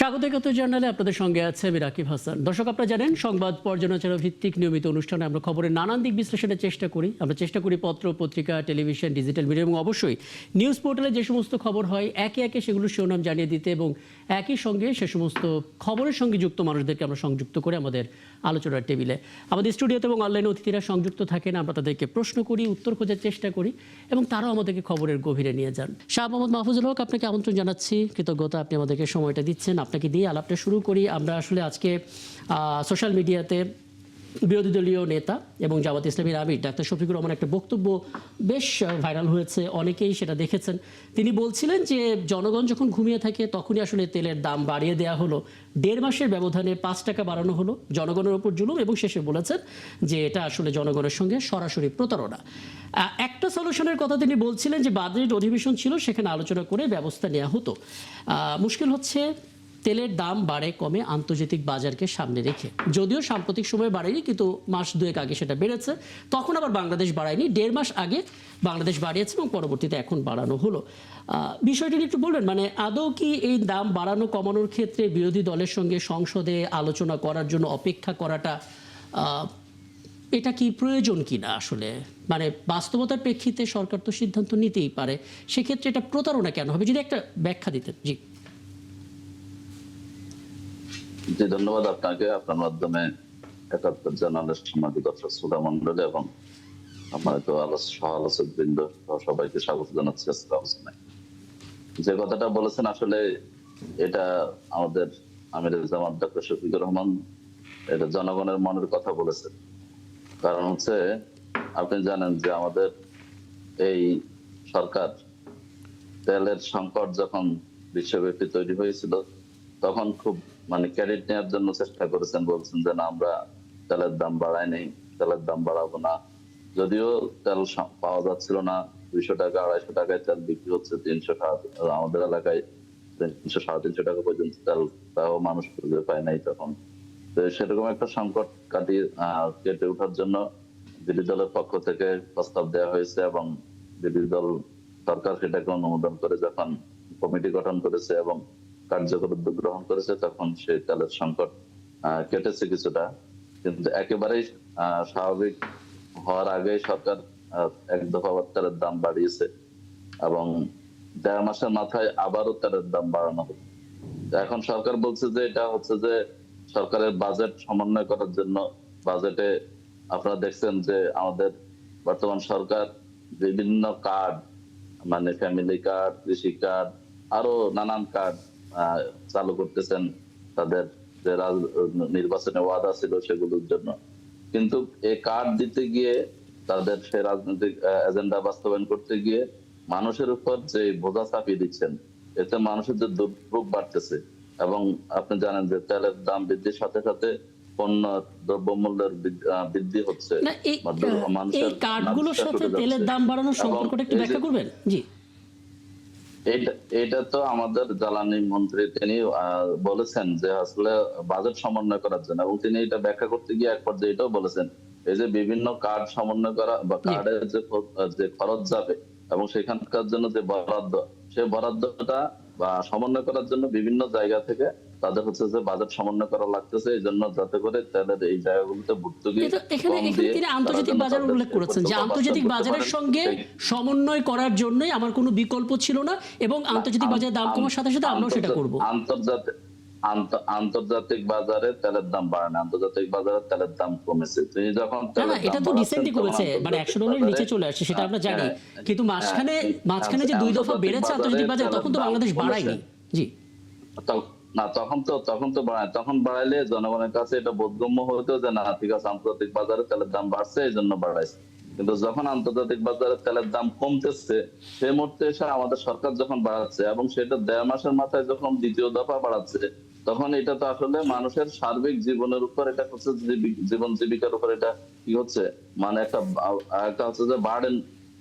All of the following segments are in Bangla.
স্বাগত জানালে আপনাদের সঙ্গে আছে আমি রাকিব হাসান। দর্শক, আপনারা জানেন সংবাদ পর্যালোচনা ভিত্তিক নিয়মিত অনুষ্ঠানে আমরা খবরের নানান দিক বিশ্লেষণের চেষ্টা করি। আমরা চেষ্টা করি পত্র, পত্রিকা, টেলিভিশন, ডিজিটাল মিডিয়া এবং অবশ্যই নিউজ পোর্টালে যে সমস্ত খবর হয় একে একে সেগুলোর শিরোনাম জানিয়ে দিতে এবং একই সঙ্গে সে সমস্ত খবরের সঙ্গে যুক্ত মানুষদেরকে আমরা সংযুক্ত করে আমাদের আলোচনার টেবিলে। আমাদের স্টুডিওতে এবং অনলাইনে অতিথিরা সংযুক্ত থাকেন। আমরা তাদেরকে প্রশ্ন করি, উত্তর খোঁজার চেষ্টা করি এবং তারাও আমাদেরকে খবরের গভীরে নিয়ে যান। শাহ মোহাম্মদ মাহফুজুল হক, আপনাকে আমন্ত্রণ জানাচ্ছি। কৃতজ্ঞতা, আপনি আমাদেরকে সময়টা দিচ্ছেন। আপনাকে দিয়ে আলাপটা শুরু করি। আমরা আসলে আজকে সোশ্যাল মিডিয়াতে বিরোধী দলীয় নেতা এবং জামাত ইসলামীর আমির ডাক্তার শফিকুর রহমান একটা বক্তব্য বেশ ভাইরাল হয়েছে, অনেকেই সেটা দেখেছেন। তিনি বলছিলেন যে জনগণ যখন ঘুমিয়ে থাকে তখনই আসলে তেলের দাম বাড়িয়ে দেওয়া হলো, 1.5 মাসের ব্যবধানে 5 টাকা বাড়ানো হলো, জনগণের ওপর জুলুম, এবং শেষে বলেছেন যে এটা আসলে জনগণের সঙ্গে সরাসরি প্রতারণা। একটা সলিউশনের কথা তিনি বলছিলেন যে বাজেট অধিবেশন ছিল, সেখানে আলোচনা করে ব্যবস্থা নেওয়া হতো। মুশকিল হচ্ছে তেলের দাম বাড়ে কমে আন্তর্জাতিক বাজারকে সামনে রেখে, যদিও সাম্প্রতিক সময়ে বাড়েনি, কিন্তু মাস 2 আগে সেটা বেড়েছে। তখন আবার বাংলাদেশ বাড়ায়নি, 1.5 মাস আগে বাংলাদেশ বাড়িয়েছে এবং পরবর্তীতে এখন বাড়ানো হলো। বিষয়টি একটু বলবেন, মানে আদৌ কি এই দাম বাড়ানো কমানোর ক্ষেত্রে বিরোধী দলের সঙ্গে সংসদে আলোচনা করার জন্য অপেক্ষা করাটা এটা কি প্রয়োজন কিনা? আসলে মানে বাস্তবতার প্রেক্ষিতে সরকার তো সিদ্ধান্ত নিতেই পারে, সেক্ষেত্রে এটা প্রতারণা কেন হবে? যদি একটা ব্যাখ্যা দিতেন। জি জি, ধন্যবাদ আপনাকে। আপনার মাধ্যমে 71 জানালের সাংবাদিক শ্রোতা মন্ডলী এবং আমার তো সহ আলোচক বৃন্দ সবাইকে স্বাগত জানাচ্ছি আজকের আলোচনায়। যে কথাটা বলেছেন আসলে এটা আমাদের আমির জামাত ডাক্তার শফিকুর রহমান এটা জনগণের মনের কথা বলেছেন। কারণ হচ্ছে আপনি জানেন যে আমাদের এই সরকার তেলের সংকট যখন বিশ্বব্যাপী তৈরি হয়েছিল তখন খুব ক্রেডিট নেওয়ার জন্য চেষ্টা করেছেন, বলছেন যে না, আমরা তেলের দাম বাড়াই নেই, তেলের দাম বাড়াবো না। যদিও তেল পাওয়া যাচ্ছিল না, 200 টাকা 250 টাকায় তেল বিক্রি হচ্ছে, 300 আমাদের এলাকায় 300 350 টাকা পর্যন্ত তেল, তাও মানুষ খুঁজে পায় নাই তখন। তো সেরকম একটা সংকট কেটে ওঠার জন্য বিরোধী দলের পক্ষ থেকে প্রস্তাব দেওয়া হয়েছে এবং বিরোধী দল সরকার সেটাকে অনুমোদন করে যখন কমিটি গঠন করেছে এবং কার্যকর উদ্যোগ গ্রহণ করেছে তখন সেই তেলের সংকট কেটেছে কিছুটা। কিন্তু একেবারেই স্বাভাবিক হওয়ার আগেই সরকার এক দফা তেলের দাম বাড়িয়েছে এবং 1.5 মাসের মাথায় আবারও তেলের দাম বাড়ানো হবে। এখন সরকার বলছে যে এটা হচ্ছে যে সরকারের বাজেট সমন্বয় করার জন্য। বাজেটে আপনারা দেখছেন যে আমাদের বর্তমান সরকার বিভিন্ন কার্ড, ফ্যামিলি কার্ড, কৃষি কার্ড, আরো নানান কার্ড চালু করতেছেন তাদের যে নির্বাচনে ওয়াদা ছিল সেগুলোর জন্য। কিন্তু এই কার্ড দিতে গিয়ে তাদের সে রাজনৈতিক এজেন্ডা বাস্তবায়ন করতে গিয়ে মানুষের উপর যে বোঝা চাপিয়ে দিচ্ছেন, এতে মানুষের যে দুর্ভোগ বাড়তেছে। এবং আপনি জানেন যে তেলের দাম বৃদ্ধির সাথে সাথে পণ্য দ্রব্যমূল্যের বৃদ্ধি হচ্ছে। এই কার্ডগুলোর সাথে তেলের দাম বাড়ানোর সম্পর্কটা একটু ব্যাখ্যা করবেন? জি, এটা তো আমাদের জ্বালানি মন্ত্রী তিনি বলেছেন যে আসলে বাজেট সমন্বয় করার জন্য, এবং তিনি এটা ব্যাখ্যা করতে গিয়ে এক পর্যায়ে এটাও বলেছেন এই যে বিভিন্ন কার্ড সমন্বয় করা বা কার্ডের যে খরচ যাবে এবং সেখানকার জন্য যে বরাদ্দ, সেই বরাদ্দটা বা সমন্বয় করার জন্য বিভিন্ন জায়গা থেকে তাদের হচ্ছে যে বাজেট সমন্বয় করা লাগতেছে, এই জন্য যাতে করে তেলের এই জায়গাগুলোতে ভর্তুকি। এখানে তিনি আন্তর্জাতিক বাজার উল্লেখ করেছেন যে আন্তর্জাতিক বাজারের সঙ্গে সমন্বয় করার জন্যই আমার কোনো বিকল্প ছিল না এবং আন্তর্জাতিক বাজারের দাম কমার সাথে সাথে আমরাও সেটা করব। আন্তর্জাতিক বাজারে তেলের দাম বাড়ে না, আন্তর্জাতিক বাজারে তেলের দাম কমেছে। তিনি যখন এটা তো রিসেন্টলি কমেছে, $100 নিচে চলে আসছে, সেটা আমরা জানি। কিন্তু মাঝখানে যে 2 দফা বেড়েছে আন্তর্জাতিক বাজারে, তখন তো বাংলাদেশ বাড়ায়নি। জি না, তখন তো বাড়ায়, তখন বাড়াইলে জনগণের কাছে এটা বোধগম্য হতো যে না ঠিক আছে, আন্তর্জাতিক বাজারে তেলের দাম বাড়ছে এই জন্য বাড়াইছে। কিন্তু যখন আন্তর্জাতিক বাজারে তেলের দাম কমতেছে সেই মুহূর্তে এসে আমাদের সরকার যখন বাড়াচ্ছে এবং সেটা 1.5 মাসের মাথায় যখন দ্বিতীয় দফা বাড়াচ্ছে, তখন এটা তো আসলে মানুষের সার্বিক জীবনের উপর, এটা হচ্ছে জীবন জীবিকার উপর এটা কি হচ্ছে, একটা হচ্ছে যে বার্ডেন,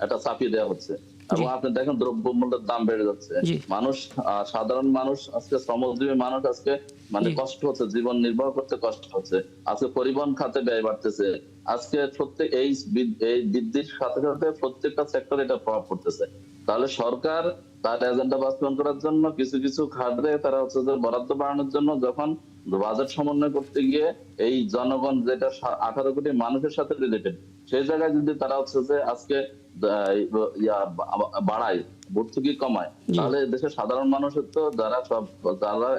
এটা চাপিয়ে দেওয়া হচ্ছে। এবং আপনি দেখেন দ্রব্যমূল্যের দাম বেড়ে যাচ্ছে, মানুষ সাধারণ মানুষ আজকে শ্রমজীবী মানুষ আজকে কষ্ট হচ্ছে, জীবন নির্বাহ করতে কষ্ট হচ্ছে। আজকে পরিবহন খাতে ব্যয় বাড়তেছে, আজকে প্রত্যেক এই বৃদ্ধির সাথে সাথে প্রত্যেকটা সেক্টরে এটা প্রভাব পড়তেছে। তাহলে সরকার তার এজেন্ডা বাস্তবায়ন করার জন্য কিছু কিছু খাতে তারা হচ্ছে যে বরাদ্দ বাড়ানোর জন্য যখন বাজেট সমন্বয় করতে গিয়ে এই জনগণ যেটা 18 কোটি মানুষের সাথে রিলেটেড, সেই জায়গায় যদি তারা হচ্ছে যে আজকে বাড়ায়, ভর্তুকি কমায়, তাহলে দেশের সাধারণ মানুষের তো যারা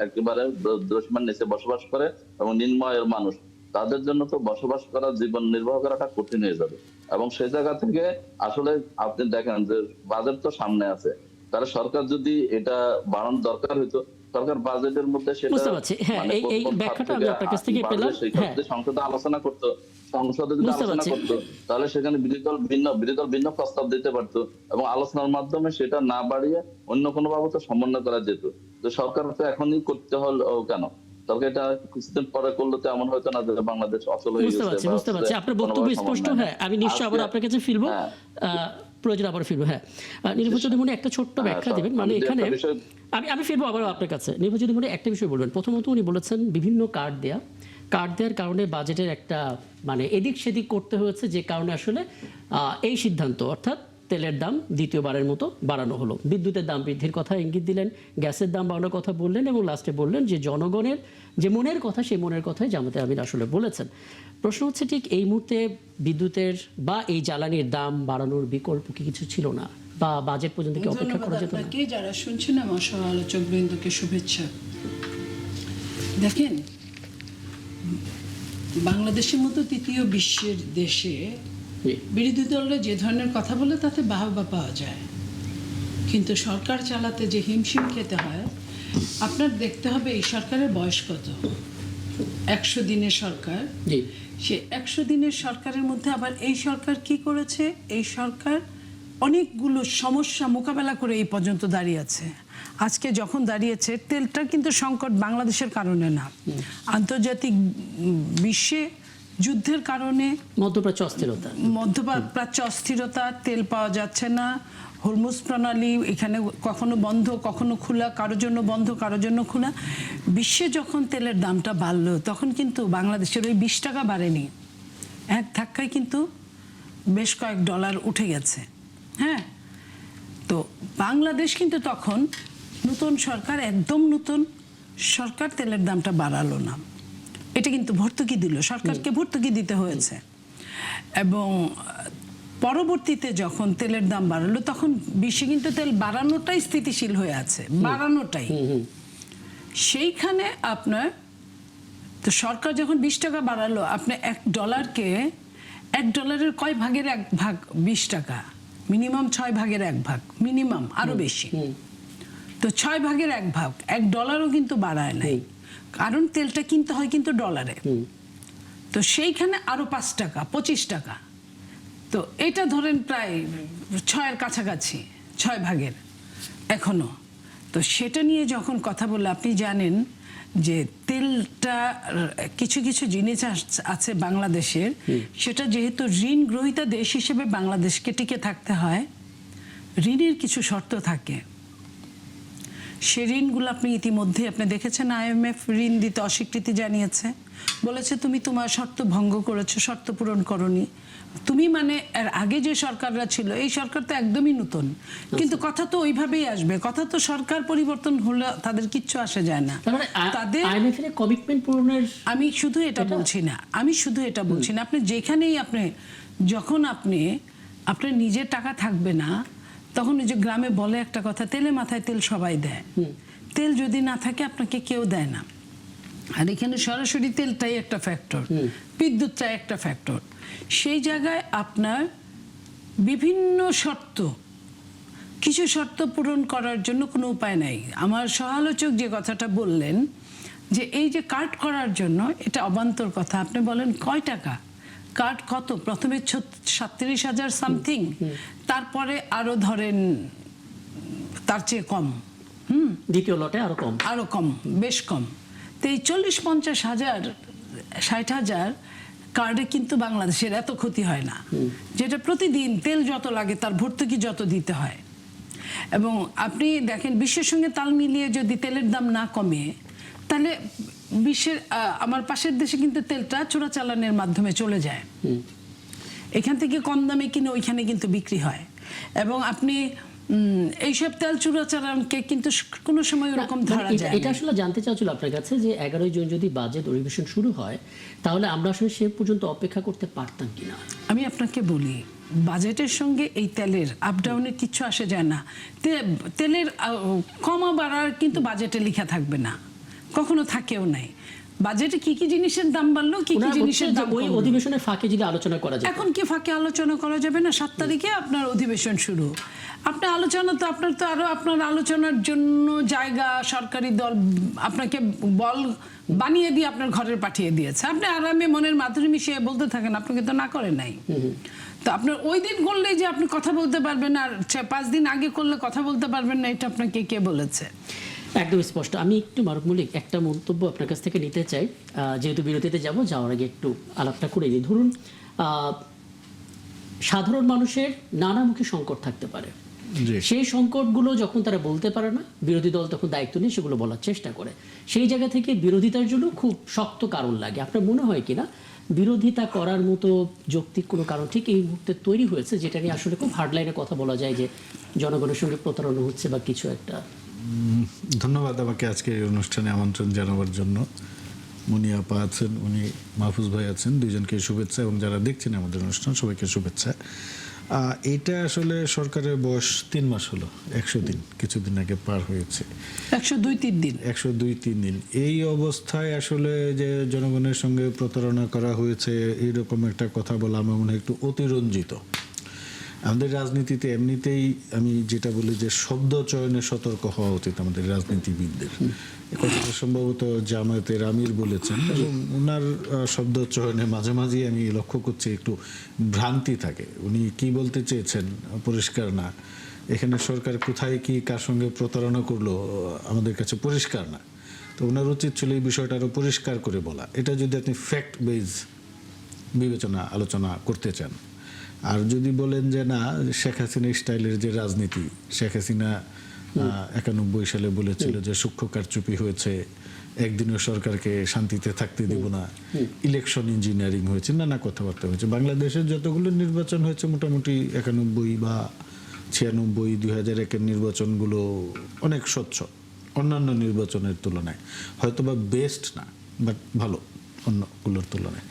একেবারে দশমার নিচে বসবাস করে এবং নিম্ন আয়ের মানুষ, তাদের জন্য তো বসবাস করা, জীবন নির্বাহ করাটা কঠিন হয়ে যাবে। এবং সেই জায়গা থেকে আসলে আপনি দেখেন যে বাজেট তো সামনে আছে, তাহলে সরকার যদি এটা বাড়ানো দরকার হইতো, সরকার বাজেটের মধ্যে সেটা বুঝতে পারছি। হ্যাঁ, মানে এই ব্যাখ্যাটা আমি আপনার কাছ থেকে পেলাম। সেই হ্যাঁ, ক্ষেত্রে সংসদে আলোচনা করতো, সংসদে যদি বুঝতে আলোচনা পারছি। করতো, তাহলে সেখানে বিরোধী দল ভিন্ন প্রস্তাব দিতে পারতো এবং আলোচনার মাধ্যমে সেটা না বাড়িয়ে অন্য কোনো ভাবে তো সমন্বয় করা যেত। তো সরকার তো এখনই করতে হলো কেন? সরকার এটা কিছুদিন পরে করলে তো এমন হয়তো না যে বাংলাদেশ অচল হয়ে বুঝতে গেছে। পারছি, বুঝতে পারছি। আপনার বক্তব্য স্পষ্ট। হ্যাঁ, আমি নিশ্চয়ই আবার আপনার কাছে ফিরবো, প্রয়োজন আবার ফিরবো। হ্যাঁ, নির্ভর চৌধুরী একটা ছোট্ট ব্যাখ্যা দেবেন, মানে এখানে আমি ফিরবো আবার আপনার কাছে। নির্ভর চৌধুরী একটা বিষয় বলবেন। প্রথমত উনি বলেছেন বিভিন্ন কার্ড দেওয়ার কারণে বাজেটের একটা মানে এদিক সেদিক করতে হয়েছে, যে কারণে আসলে এই সিদ্ধান্ত, অর্থাৎ তেলের দাম দ্বিতীয়বারের মতো বাড়ানো হলো। বিদ্যুতের দাম বৃদ্ধির কথা ইঙ্গিত দিলেন, গ্যাসের দাম বাড়ানোর কথা বললেন, এবং লাস্টে বললেন যে জনগণের যে মনের কথা, সেই মনের কথাই জামাতে আমির আসলে বলেছেন। প্রশ্ন হচ্ছে, ঠিক এই মুহূর্তে বিদ্যুতের বা এই জ্বালানির দাম বাড়ানোর বিকল্প কি কিছু ছিল না, বা বাজেট পর্যন্ত কি অপেক্ষা করা যেত না? যারা শুনছেন আমার সমালোচক বৃন্দকে শুভেচ্ছা। দেখেন, বাংলাদেশের মতো তৃতীয় বিশ্বের দেশে বিরোধী দলরা যে ধরনের কথা বলে তাতে বাহবা পাওয়া যায়, কিন্তু সরকার চালাতে যে হিমশিম খেতে হয়, আপনার দেখতে হবে এই সরকারের বয়স কত। 100 দিনের সরকার, সে 100 দিনের সরকারের মধ্যে আবার এই সরকার কি করেছে? এই সরকার অনেকগুলো সমস্যা মোকাবেলা করে এই পর্যন্ত দাঁড়িয়ে আছে। আজকে যখন দাঁড়িয়েছে, তেলটার কিন্তু সংকট বাংলাদেশের কারণে না, আন্তর্জাতিক বিশ্বে যুদ্ধের কারণে, মধ্যপ্রাচ্য অস্থিরতা, তেল পাওয়া যাচ্ছে না, হরমুজ প্রণালী এখানে কখনো বন্ধ কখনো খোলা, কারোর জন্য বন্ধ কারোর জন্য খোলা। বিশ্বে যখন তেলের দামটা বাড়লো, তখন কিন্তু বাংলাদেশের ওই 20 টাকা বাড়েনি, এক ধাক্কায় কিন্তু বেশ কয়েক ডলার উঠে গেছে। হ্যাঁ, তো বাংলাদেশ কিন্তু তখন নতুন সরকার, একদম নতুন সরকার, তেলের দামটা বাড়ালো না, এটা কিন্তু ভর্তুকি দিল, সরকারকে ভর্তুকি দিতে হয়েছে। এবং পরবর্তীতে যখন তেলের দাম বাড়ালো, তখন বিশ্বে কিন্তু তেল বাড়ানোটাই স্থিতিশীল হয়ে আছে, বাড়ানোটাই। সেইখানে আপনার তো সরকার যখন 20 টাকা বাড়ালো, আপনি $1 কয় ভাগের 1 ভাগ? 20 টাকা, মিনিমাম 6 ভাগের 1 ভাগ, মিনিমাম, আরো বেশি। তো 6 ভাগের 1 ভাগ, $1ও কিন্তু বাড়ায় নাই, কারণ তেলটা কিনতে হয় কিন্তু ডলারে। তো সেইখানে আরো 5 টাকা, 25 টাকা, তো এটা ধরেন প্রায় 6-এর কাছাকাছি, 6 ভাগের এখনো। তো সেটা নিয়ে যখন কথা বললে, আপনি জানেন যে তেলটা কিছু কিছু জিনিস আছে বাংলাদেশের, সেটা যেহেতু ঋণ গ্রহীতা দেশ হিসেবে বাংলাদেশকে টিকে থাকতে হয়, ঋণের কিছু শর্ত থাকে। সে ঋণগুলো আপনি ইতিমধ্যে আপনি দেখেছেন, IMF ঋণ দিতে অস্বীকৃতি জানিয়েছে, বলেছে তুমি তোমার শর্ত ভঙ্গ করেছো, শর্ত পূরণ করনি তুমি। মানে এর আগে যে সরকাররা ছিল, এই সরকার তো একদমই নতুন, কিন্তু কথা তো ওইভাবেই আসবে, কথা তো সরকার পরিবর্তন হলে তাদের কিচ্ছু আসে যায় না। তাদের কমিটমেন্ট পূরণের, আমি শুধু এটা বলছি না, আপনি যেখানেই যখন আপনার নিজের টাকা থাকবে না, তখন ওই যে গ্রামে বলে একটা কথা, তেলে মাথায় তেল সবাই দেয়, তেল যদি না থাকে আপনাকে কেউ দেয় না। আর এখানে সরাসরি তেলটাই একটা ফ্যাক্টর, বিদ্যুৎটাই একটা ফ্যাক্টর। সেই জায়গায় আপনার বিভিন্ন কিছু শর্ত পূরণ করার জন্য কোনো উপায় নাই। আমার সমালোচক যে কথাটা বললেন যে এই যে কার্ড করার জন্য, এটা অবান্তর কথা। আপনি বলেন কয় টাকা কার্ড, কত? প্রথমে 37,000 সামথিং, তারপরে আরো ধরেন তার চেয়ে কম, দ্বিতীয় লটে আরো কম, বেশ কম। তো এই 40-50,000, 60,000 কার্ডে কিন্তু বাংলাদেশের এত ক্ষতি হয় না, যেটা প্রতিদিন তেল যত লাগে তার ভর্তুকি যত দিতে হয়। এবং আপনি দেখেন, বিশ্বের সঙ্গে তাল মিলিয়ে যদি তেলের দাম না কমে, তাহলে বিশ্বের আমার পাশের দেশে কিন্তু তেলটা চোরাচালানের মাধ্যমে চলে যায়, এখান থেকে কম দামে কিনে ওইখানে কিন্তু বিক্রি হয়। এবং আপনি এইসব তেল চোরাচালানকে কিন্তু কোনো সময় ওরকম ধরা যায় এটা না। আসলে জানতে চাচ্ছিল আপনার কাছে যে 11 জুন যদি বাজেট অধিবেশন শুরু হয় তাহলে আমরা আসলে সে পর্যন্ত অপেক্ষা করতে পারতাম কিনা। আমি আপনাকে বলি, বাজেটের সঙ্গে এই তেলের আপ ডাউনের কিচ্ছু আসে যায় না। তেলের কমা বাড়ার কিন্তু বাজেটে লেখা থাকবে না, কখনো থাকেও নাই। বাজেটে কি কি জিনিসের দাম বাড়লো, কি কি ওনারা জিনিসের বলছেন যে দাম ওই কমলো। অধিবেশনের ফাঁকে যদি আলোচনা করা যায়। এখন কি ফাঁকে আলোচনা করা যাবে না? 7 তারিখে আপনার অধিবেশন শুরু। আপনার আলোচনা তো আপনার তো আরো আপনার আলোচনার জন্য জায়গা সরকারি দল আপনাকে বল বানিয়ে দিয়ে আপনার ঘরে পাঠিয়ে দিয়েছে। আপনি আরামে মনের মাধুরী মিশিয়ে বলতে থাকেন, আপনাকে তো না করে নাই। তো আপনার ওই দিন করলে যে আপনি কথা বলতে পারবেন আর 5 দিন আগে করলে কথা বলতে পারবেন না, এটা আপনাকে কে বলেছে? একদম স্পষ্ট। আমি একটু মারুফ মল্লিক একটা মন্তব্য আপনার কাছ থেকে নিতে চাই, যেহেতু বিরতিতে যাওয়ার আগে একটু আলাপটা করে নিই। ধরুন সাধারণ মানুষের নানামুখী সংকট থাকতে পারে, সেই সংকটগুলো যখন তারা বলতে পারে না, বিরোধী দল তখন দায়িত্ব নিয়ে সেগুলো বলার চেষ্টা করে। সেই জায়গা থেকে বিরোধিতার জন্য খুব শক্ত কারণ লাগে। আপনার মনে হয় কিনা বিরোধিতা করার মতো যৌক্তিক কোনো কারণ ঠিক এই মুহূর্তে তৈরি হয়েছে যেটা নিয়ে আসলে খুব হার্ডলাইনে কথা বলা যায় যে জনগণের সঙ্গে প্রতারণা হচ্ছে বা কিছু একটা? ধন্যবাদ আমাকে আজকে এই অনুষ্ঠানে আমন্ত্রণ জানাবার জন্য। মুনিয়া আপা আছেন, উনি মাহফুজ ভাই আছেন, দুইজনকে শুভেচ্ছা, এবং যারা দেখছেন আমাদের অনুষ্ঠান সবাইকে শুভেচ্ছা। এটা আসলে সরকারের বয়স 3 মাস হলো, 100 দিন কিছুদিন আগে পার হয়েছে, 102-3 দিন। 102-3 দিন। এই অবস্থায় আসলে যে জনগণের সঙ্গে প্রতারণা করা হয়েছে এইরকম একটা কথা বলা আমার মনে হয় একটু অতিরঞ্জিত। আমাদের রাজনীতিতে এমনিতেই আমি যেটা বলি যে শব্দ চয়নে সতর্ক হওয়া উচিত আমাদের রাজনীতিবিদদের। কথাটা সম্ভবত জামায়াতের আমির বলেছেন, এবং ওনার শব্দ চয়নে মাঝে মাঝে আমি লক্ষ্য করছি একটু ভ্রান্তি থাকে। উনি কি বলতে চেয়েছেন পরিষ্কার না, এখানে সরকার কোথায় কি কার সঙ্গে প্রতারণা করলো আমাদের কাছে পরিষ্কার না। তো ওনার উচিত ছিল এই বিষয়টা আরও পরিষ্কার করে বলা। এটা যদি আপনি ফ্যাক্ট বেজ বিবেচনা আলোচনা করতে চান। আর যদি বলেন যে না, শেখ হাসিনা স্টাইলের যে রাজনীতি, শেখ হাসিনা 91 সালে বলেছিল যে সূক্ষ্ম কারচুপি হয়েছে, একদিনও সরকারকে শান্তিতে থাকতে দিব না, ইলেকশন ইঞ্জিনিয়ারিং হয়েছে, নানা কথাবার্তা হয়েছে। বাংলাদেশের যতগুলো নির্বাচন হয়েছে মোটামুটি 91 বা 96, 2001-এর নির্বাচনগুলো অনেক স্বচ্ছ অন্যান্য নির্বাচনের তুলনায়, হয়তোবা বেস্ট না বাট ভালো অন্যগুলোর তুলনায়।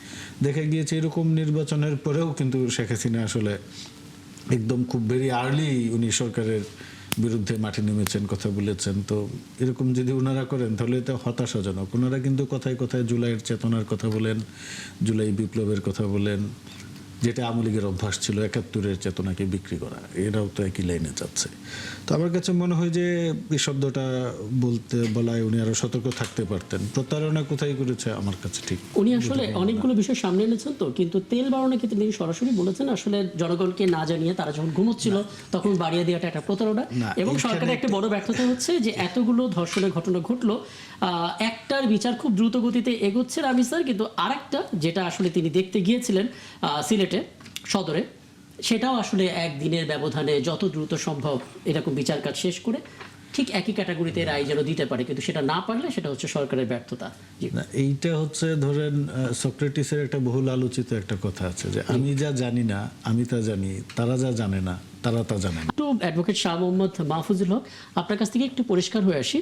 দেখা গিয়েছে এরকম নির্বাচনের পরেও কিন্তু শেখ হাসিনা আসলে একদম খুব ভেরি আর্লি উনি সরকারের বিরুদ্ধে মাঠে নেমেছেন, কথা বলেছেন। তো এরকম যদি ওনারা করেন তাহলে এটা হতাশাজনক। ওনারা কিন্তু কথায় কথায় জুলাইয়ের চেতনার কথা বলেন, জুলাই বিপ্লবের কথা বলেন, যেটা আওয়ামী লীগের অভ্যাস ছিল 71-এর চেতনাকে বিক্রি করা, এরাও তো একই লাইনে যাচ্ছে। তো আমার কাছে মনে হয় যে এই শব্দটা বলায় উনি আরো সতর্ক থাকতে পারতেন। প্রতারণা কোথায় করেছে আমার কাছে ঠিক উনি আসলে অনেকগুলো বিষয় সামনে এনেছেন, তো কিন্তু তেল বাড়ানোর ক্ষেত্রে তিনি সরাসরি বলেছেন আসলে জনগণকে না জানিয়ে তারা যখন ঘুমোচ্ছিল তখন বাড়িয়ে দেওয়াটা একটা প্রতারণা। এবং সরকারের একটা বড় ব্যর্থতা হচ্ছে যে এতগুলো ধর্ষণের ঘটনা ঘটলো, একটার বিচার খুব দ্রুত গতিতে এগোচ্ছে রামি স্যার, কিন্তু আরেকটা যেটা আসলে তিনি দেখতে গিয়েছিলেন সিলেটে সদরে, সেটাও আসলে একদিনের ব্যবধানে যত দ্রুত সম্ভব এরকম বিচার কাজ শেষ করে ঠিক একই ক্যাটাগরিতে রায় যেন দিতে পারে, কিন্তু সেটা না পারলে সেটা হচ্ছে সরকারের ব্যর্থতা। না, এইটা হচ্ছে ধরেন সক্রেটিসের একটা বহুল আলোচিত একটা কথা আছে যে আমি যা জানি না আমি তা জানি, তারা যা জানে না তারা তা জানে না। একটু অ্যাডভোকেট শাহ মোহাম্মদ মাহফুজুল হক, আপনার কাছ থেকে একটু পরিষ্কার হয়ে আসি।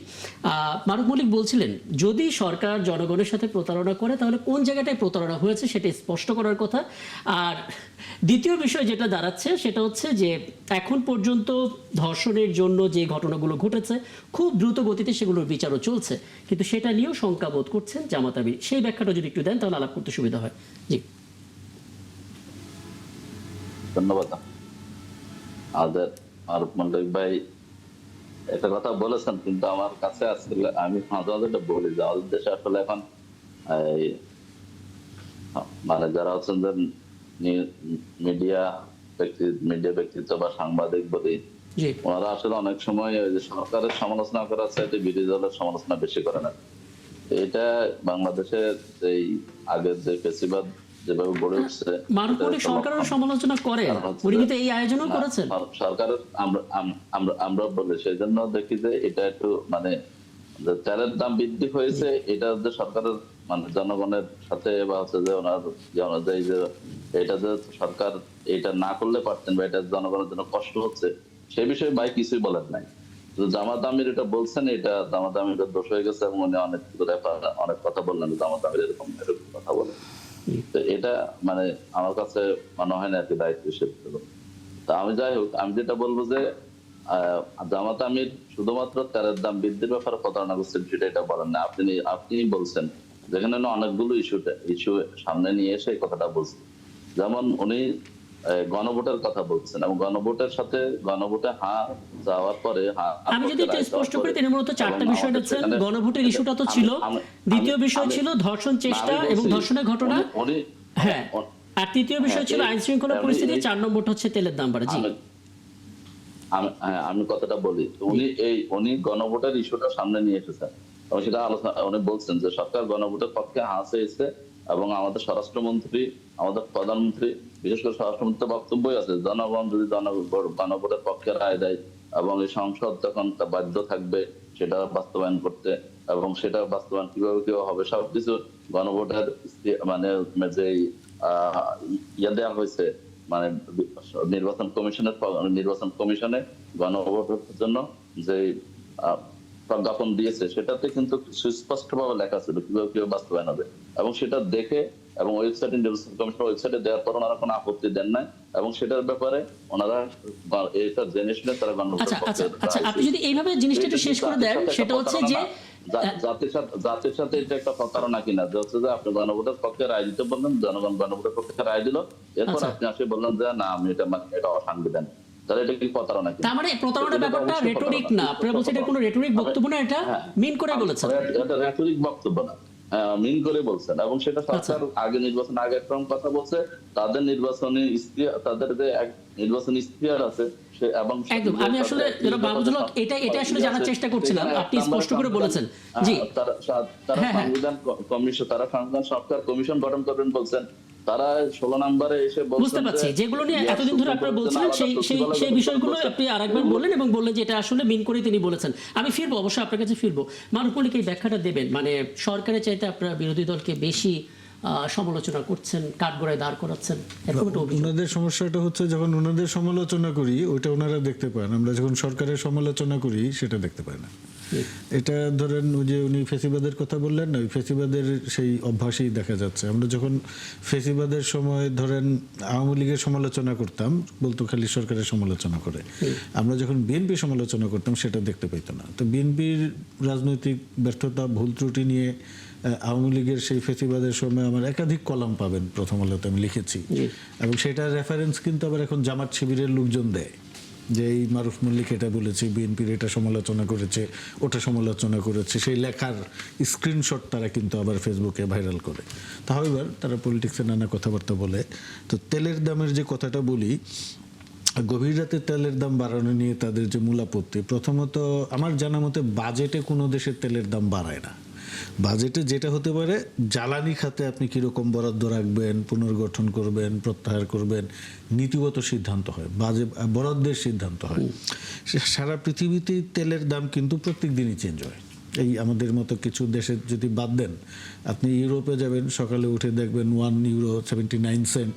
মারুফ মল্লিক বলছিলেন যদি সরকার জনগণের সাথে প্রতারণা করে তাহলে কোন জায়গাটায় প্রতারণা হয়েছে সেটা স্পষ্ট করার কথা। আর দ্বিতীয় বিষয় যেটা দাঁড়াচ্ছে সেটা হচ্ছে যে এখন পর্যন্ত ধর্ষণের জন্য যে ঘটনাগুলো ঘটেছে খুব দ্রুত গতিতে সেগুলোর বিচারও চলছে, কিন্তু সেটা নিয়েও শঙ্কা বোধ করছেন জামাত আমির। সেই ব্যাখ্যাটা যদি একটু দেন তাহলে আলাপ করতে সুবিধা হয়। জি, ধন্যবাদ। আমাদের মারুফ মল্লিক ভাই একটা কথা বলেছেন, কিন্তু আমার কাছে আসলে আমি মাঝে মাঝে এটা বলি যে আমাদের দেশে আসলে এখন মানে যারা হচ্ছেন যে মিডিয়া ব্যক্তিত্ব বা সাংবাদিক বলি, ওনারা আসলে অনেক সময় ওই যে সরকারের সমালোচনা করার চাইতে বিরোধী দলের সমালোচনা বেশি করে না। এটা বাংলাদেশের এই আগের যে পেশিবাদ যেভাবে গড়ে উঠছে, মারুফ মল্লিক সরকারের সমালোচনা করে, উনি কিন্তু এই আয়োজনও করেছেন সরকারের। আমরা বলি সেই জন্য দেখি যে এটা একটু মানে তেলের দাম বৃদ্ধি হয়েছে, এটা যে সরকারের মানে জনগণের সাথে বা হচ্ছে যে ওনার যে অনুযায়ী যে এটা যে সরকার এটা না করলে পারতেন বা এটা জনগণের জন্য কষ্ট হচ্ছে, সেই বিষয়ে ভাই কিছুই বলেন নাই। জামাত আমির এটা বলছেন, এটা জামাত আমির দোষ হয়ে গেছে এবং উনি অনেক কথা বললেন জামাত আমির এরকম কথা বলেন। তো এটা মানে আমার কাছে মনে হয় না আর কি দায়িত্বশীল। তা আমি যাই হোক, আমি যেটা বলবো যে জামাত আমির শুধুমাত্র তেলের দাম বৃদ্ধির ব্যাপারে প্রতারণা করছেন সেটা এটা বলেন না। আপনি বলছেন যেখানে অনেকগুলো ইস্যু সামনে নিয়ে এসে এই কথাটা বলছেন। যেমন উনি গণভোটের কথা বলছেন এবং গণভোটে যাওয়ার পরে আমি যদি একটু স্পষ্ট করি, তিনি মূলত চারটা বিষয় নিচ্ছেন। গণভোটের ইস্যুটা তো ছিল, দ্বিতীয় বিষয় ছিল ধর্ষণ চেষ্টা এবং ধর্ষণের ঘটনা, হ্যাঁ, আর তৃতীয় বিষয় ছিল আইন শৃঙ্খলা পরিস্থিতি, 4 নম্বরটা হচ্ছে তেলের দাম বাড়া। জি, আমি কথাটা বলি। উনি গণভোটের ইস্যুটা সামনে নিয়ে এসেছেন এবং সেটা উনি বলছেন যে সরকার গণভোটের পক্ষে চেয়েছে এবং আমাদের স্বরাষ্ট্রমন্ত্রী, আমাদের প্রধানমন্ত্রী, বিশেষ করে স্বরাষ্ট্রমন্ত্রীর বক্তব্যই আছে জনগণ যদি গণভোটের পক্ষে রায় দেয় এবং এই সংসদ তখন বাধ্য থাকবে সেটা বাস্তবায়ন করতে, এবং সেটা বাস্তবায়ন কিভাবে হবে সবকিছু গণভোটের মানে যে দেওয়া হয়েছে, মানে নির্বাচন কমিশনে গণভোটের জন্য যে প্রজ্ঞাপন দিয়েছে সেটাতে কিন্তু সুস্পষ্টভাবে লেখা ছিল কিভাবে বাস্তবায়ন হবে, এবং সেটা দেখে এবং ওয়েবসাইটে, নির্বাচন কমিশনের ওয়েবসাইটে দেওয়ার পর ওনারা কোনো আপত্তি দেন নাই এবং সেটার ব্যাপারে ওনারা এটা জেনে শুনে তারা আচ্ছা, আপনি যদি এইভাবে জিনিসটা একটু শেষ করে দেন, সেটা হচ্ছে যে জাতির সাথে এটা একটা প্রতারণা কিনা, যে হচ্ছে যে আপনি গণভোটের পক্ষে রায় দিতে বললেন, জনগণ গণভোটের পক্ষে রায় দিল, এরপর আপনি আসে বললেন যে না আমি এটা অসাংবিধানিক। তাহলে এটা কি প্রতারণা? তার মানে প্রতারণার ব্যাপারটা রেটরিক না, আপনারা বলছেন এটা কোনো রেটরিক বক্তব্য না, এটা মিন করে বলেছেন। এটা রেটরিক বক্তব্য না, মিন করে বলছেন, এবং সেটা সরকার নির্বাচন আগে একরকম কথা বলছে, তাদের তাদের যে নির্বাচনী ইশতেহার আছে এবং একদম। আমি আসলে বাবুজুল হক এটা আসলে জানার চেষ্টা করছিলাম, আপনি স্পষ্ট করে বলেছেন। জি, তারা সংবিধান কমিশন, তারা সংবিধান সংস্কার কমিশন গঠন করবেন বলছেন, তারা 16 নম্বরে এসে বুঝতে পারছি যেগুলো নিয়ে এতদিন ধরে আপনারা বলছিলেন সেই বিষয়গুলো আপনি আরেকবার বললেন এবং বললেন যে এটা আসলে মিন করে তিনি বলেছেন। আমি ফিরবো, অবশ্যই আপনার কাছে ফিরবো। মারুফ মল্লিক এই ব্যাখ্যাটা দেবেন, মানে সরকারের চাইতে আপনারা বিরোধী দলকে বেশি সমালোচনা করছেন, কাঠগড়ায় দাঁড় করাচ্ছেন, ওনাদের সমস্যাটা হচ্ছে যখন ওনাদের সমালোচনা করি ওইটা ওনারা দেখতে পান, আমরা যখন সরকারের সমালোচনা করি সেটা দেখতে পাই না। এটা ধরেন ওই যে উনি ফেসিবাদের কথা বললেন না, ওই ফেসিবাদের সেই অভ্যাসই দেখা যাচ্ছে। আমরা যখন ফেসিবাদের সময় ধরেন আওয়ামী লীগের সমালোচনা করতাম, বলতো খালি সরকারের সমালোচনা করে। আমরা যখন বিএনপি সমালোচনা করতাম সেটা দেখতে পাইতো না। তো বিএনপির রাজনৈতিক ব্যর্থতা, ভুল ত্রুটি নিয়ে আওয়ামী লীগের সেই ফেসিবাদের সময় আমার একাধিক কলাম পাবেন প্রথম আলোতে আমি লিখেছি, এবং সেটার রেফারেন্স কিন্তু আবার এখন জামাত শিবিরের লোকজন দেয় যে এই মারুফ মল্লিক এটা বলেছে, বিএনপির এটা সমালোচনা করেছে, ওটা সমালোচনা করেছে, সেই লেখার স্ক্রিনশট তারা কিন্তু আবার ফেসবুকে ভাইরাল করে। তাহলে তারা পলিটিক্সে নানা কথাবার্তা বলে। তো তেলের দামের যে কথাটা বলি, গভীর রাতে তেলের দাম বাড়ানো নিয়ে তাদের যে মূল আপত্তি, প্রথমত আমার জানা মতে বাজেটে কোনো দেশের তেলের দাম বাড়ায় না। বাজেটে যেটা হতে পারে জ্বালানি খাতে আপনি কীরকম বরাদ্দ রাখবেন, পুনর্গঠন করবেন, প্রত্যাহার করবেন, নীতিগত সিদ্ধান্ত হয়, বরাদ্দের সিদ্ধান্ত হয়। সারা পৃথিবীতেই তেলের দাম কিন্তু প্রত্যেক দিনই চেঞ্জ হয়। এই আমাদের মতো কিছু দেশে যদি বাদ দেন, আপনি ইউরোপে যাবেন, সকালে উঠে দেখবেন €1.79,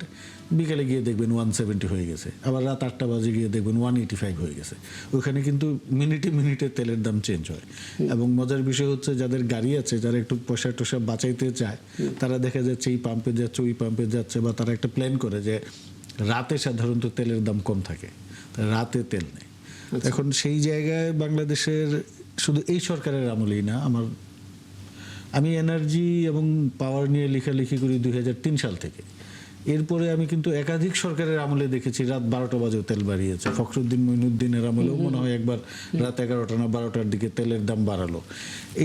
বিকালে গিয়ে দেখবেন 170 হয়ে গেছে, আবার রাত 8টা বাজে গিয়ে দেখবেন 185 হয়ে গেছে। ওখানে কিন্তু মিনিটে মিনিটে তেলের দাম চেঞ্জ হয়। এবং মজার বিষয় হচ্ছে যাদের গাড়ি আছে, যারা একটু পয়সা টয়সা বাঁচাইতে চায়, তারা দেখা যাচ্ছে এই পাম্পে যাচ্ছে, ওই পাম্পে যাচ্ছে, বা তারা একটা প্ল্যান করে যে রাতে সাধারণত তেলের দাম কম থাকে, রাতে তেল নেই। এখন সেই জায়গায় বাংলাদেশের শুধু এই সরকারের আমলেই না, আমি এনার্জি এবং পাওয়ার নিয়ে লেখালেখি করি 2003 সাল থেকে। এরপরে আমি কিন্তু একাধিক সরকারের আমলে দেখেছি রাত 12টা বাজেও তেল বাড়িয়েছে। ফখরুদ্দিন মঈনুদ্দিনের আমলেও মনে হয় একবার রাত 11টা না 12টার দিকে তেলের দাম বাড়ালো।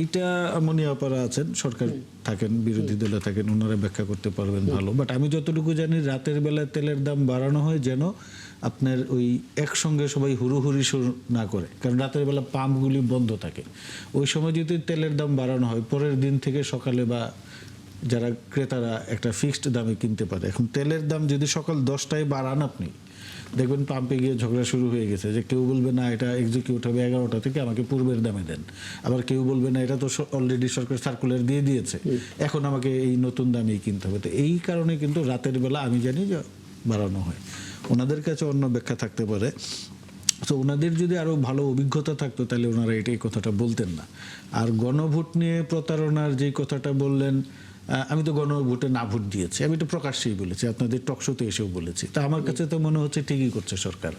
এইটা মনিয়াপাড়া আছেন, সরকার থাকেন, বিরোধী দলে থাকেন, ওনারা ব্যাখ্যা করতে পারবেন ভালো। বাট আমি যতটুকু জানি রাতের বেলায় তেলের দাম বাড়ানো হয় যেন আপনার ওই একসঙ্গে সবাই হুড়োহুড়ি শুরু না করে, কারণ রাতের বেলা পাম্পগুলি বন্ধ থাকে। ওই সময় যদি তেলের দাম বাড়ানো হয়, পরের দিন থেকে সকালে বা যারা ক্রেতারা একটা ফিক্সড দামে কিনতে পারে। এখন তেলের দাম যদি সকাল 10টায় বাড়ান, আপনি দেখবেন পাম্পে গিয়ে ঝগড়া শুরু হয়ে গেছে, যে কেউ বলবে না এটা এক্সিকিউট হবে 11টা থেকে, আমাকে পূর্বের দামে দেন। আবার কেউ বলবে না এটা তো অলরেডি সরকার সার্কুলার দিয়ে দিয়েছে, এখন আমাকে এই নতুন দামেই কিনতে হবে। তো এই কারণে কিন্তু রাতের বেলা আমি জানি যে বাড়ানো হয়। ওনাদের কাছে অন্য ব্যাখ্যা থাকতে পারে। তো ওনাদের যদি আরো ভালো অভিজ্ঞতা থাকতো তাহলে ওনারা এটাই কথাটা বলতেন না। আর গণভোট নিয়ে প্রতারণার যে কথাটা বললেন, আমি তো গণভোটে না ভোট দিয়েছি, আমি তো প্রকাশ্যেই বলেছি, আপনাদের টকশোতে এসেও বলেছি। তা আমার কাছে তো মনে হচ্ছে ঠিকই করছে সরকার।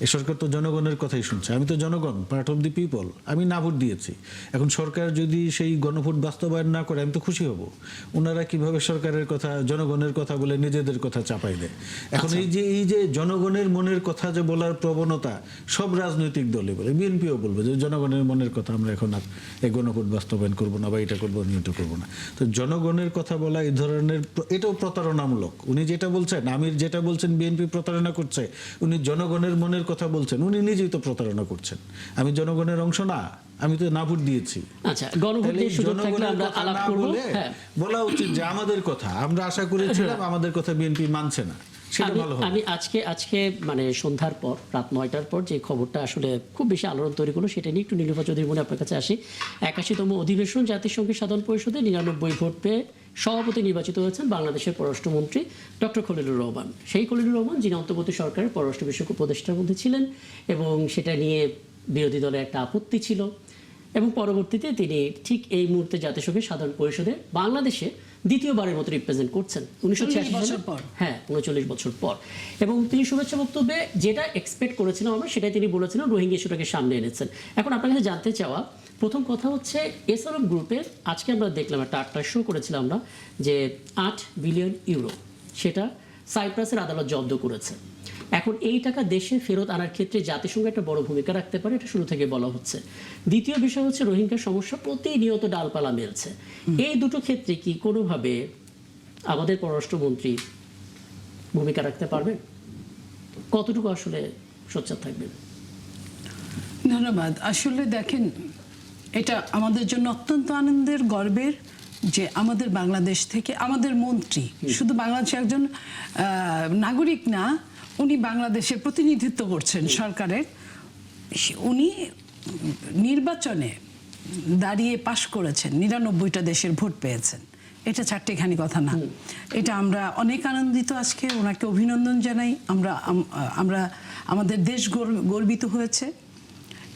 এই সরকার তো জনগণের কথাই শুনছে। আমি তো জনগণ, পার্ট অফ দি পিপল, আমি না ভোট দিয়েছি। এখন সরকার যদি সেই গণভোট বাস্তবায়ন না করে আমি তো খুশি হব। ওনারা কিভাবে সরকারের কথা, জনগণের কথা বলে নিজেদের কথা চাপাই দেয়। এখন এই যে জনগণের মনের কথা যে বলার প্রবণতা সব রাজনৈতিক দলে বলে, বিএনপিও বলবে যে জনগণের মনের কথা আমরা এখন আর এই গণভোট বাস্তবায়ন করবো না বা এটা করবো নিয়ত করবো না। তো জনগণের কথা বলা এই ধরনের, এটাও প্রতারণামূলক। উনি যেটা বলছেন, আমির যেটা বলছেন বিএনপি প্রতারণা করছে, উনি জনগণের মনের কথা বলছেন, উনি নিজেই তো প্রতারণা করছেন। আমি জনগণের অংশ না, আমি তো না ভোট দিয়েছি। আচ্ছা, গণভোট নিয়ে সুযোগ থাকলে আমরা আলাপ করব। হ্যাঁ, বলা উচিত যে আমাদের কথা আমরা আশা করেছিলাম, আমাদের কথা বিএনপি মানছে না, সেটা ভালো হবে। আমি আজকে মানে সন্ধ্যার পর, রাত 9টার পর যে খবরটা আসলে খুব বেশি আলোড়ন তৈরি করলো, সেটা নিয়ে একটু নীলুফা চৌধুরী মনে আপনার কাছে আসি। 81তম অধিবেশন জাতিসংঘের সাধারণ পরিষদে 99 ভোট পেয়ে সভাপতি নির্বাচিত হয়েছেন বাংলাদেশের পররাষ্ট্রমন্ত্রী ডক্টর খলিলুর রহমান। সেই খলিলুর রহমান যিনি অন্তর্বর্তী সরকারের পররাষ্ট্র বিষয়ক উপদেষ্টার মধ্যে ছিলেন, এবং সেটা নিয়ে বিরোধী দলের একটা আপত্তি ছিল, এবং পরবর্তীতে তিনি ঠিক এই মুহূর্তে জাতিসংঘের সাধারণ পরিষদে বাংলাদেশে দ্বিতীয়বারের মতো রিপ্রেজেন্ট করছেন 1986 বছর পর। হ্যাঁ, 39 বছর পর। এবং তিনি শুভেচ্ছা বক্তব্যে যেটা এক্সপেক্ট করেছিলাম আমরা, সেটাই তিনি বলেছিলেন, রোহিঙ্গা ইস্যুটাকে সামনে এনেছেন। এখন আপনার কাছে জানতে চাওয়া প্রথম কথা হচ্ছে, এসআরএফ গ্রুপের আজকে আমরা দেখলাম একটা 8টা শো করেছিলাম আমরা, যে 8 বিলিয়ন ইউরো সেটা সাইপ্রাসের আদালত জব্দ করেছে। এখন এই টাকা দেশে ফেরত আনার ক্ষেত্রে জাতিসংঘ একটা বড় ভূমিকা রাখতে পারে, এটা শুরু থেকে বলা হচ্ছে। দ্বিতীয় বিষয় হচ্ছে রোহিঙ্গা সমস্যা প্রতিনিয়ত ডালপালা মেলছে। এই দুটো ক্ষেত্রে কি কোনোভাবে আমাদের পররাষ্ট্রমন্ত্রী ভূমিকা রাখতে পারবেন? কতটুকু আসলে সোচ্চার থাকবেন? ধন্যবাদ। আসলে দেখেন, এটা আমাদের জন্য অত্যন্ত আনন্দের, গর্বের যে আমাদের বাংলাদেশ থেকে আমাদের মন্ত্রী শুধু বাংলাদেশের একজন নাগরিক না, উনি বাংলাদেশের প্রতিনিধিত্ব করছেন সরকারের। উনি নির্বাচনে দাঁড়িয়ে পাশ করেছেন, 99টা দেশের ভোট পেয়েছেন। এটা চারটেখানি কথা না, এটা আমরা অনেক আনন্দিত। আজকে ওনাকে অভিনন্দন জানাই। আমরা আমাদের দেশ গর্বিত হয়েছে।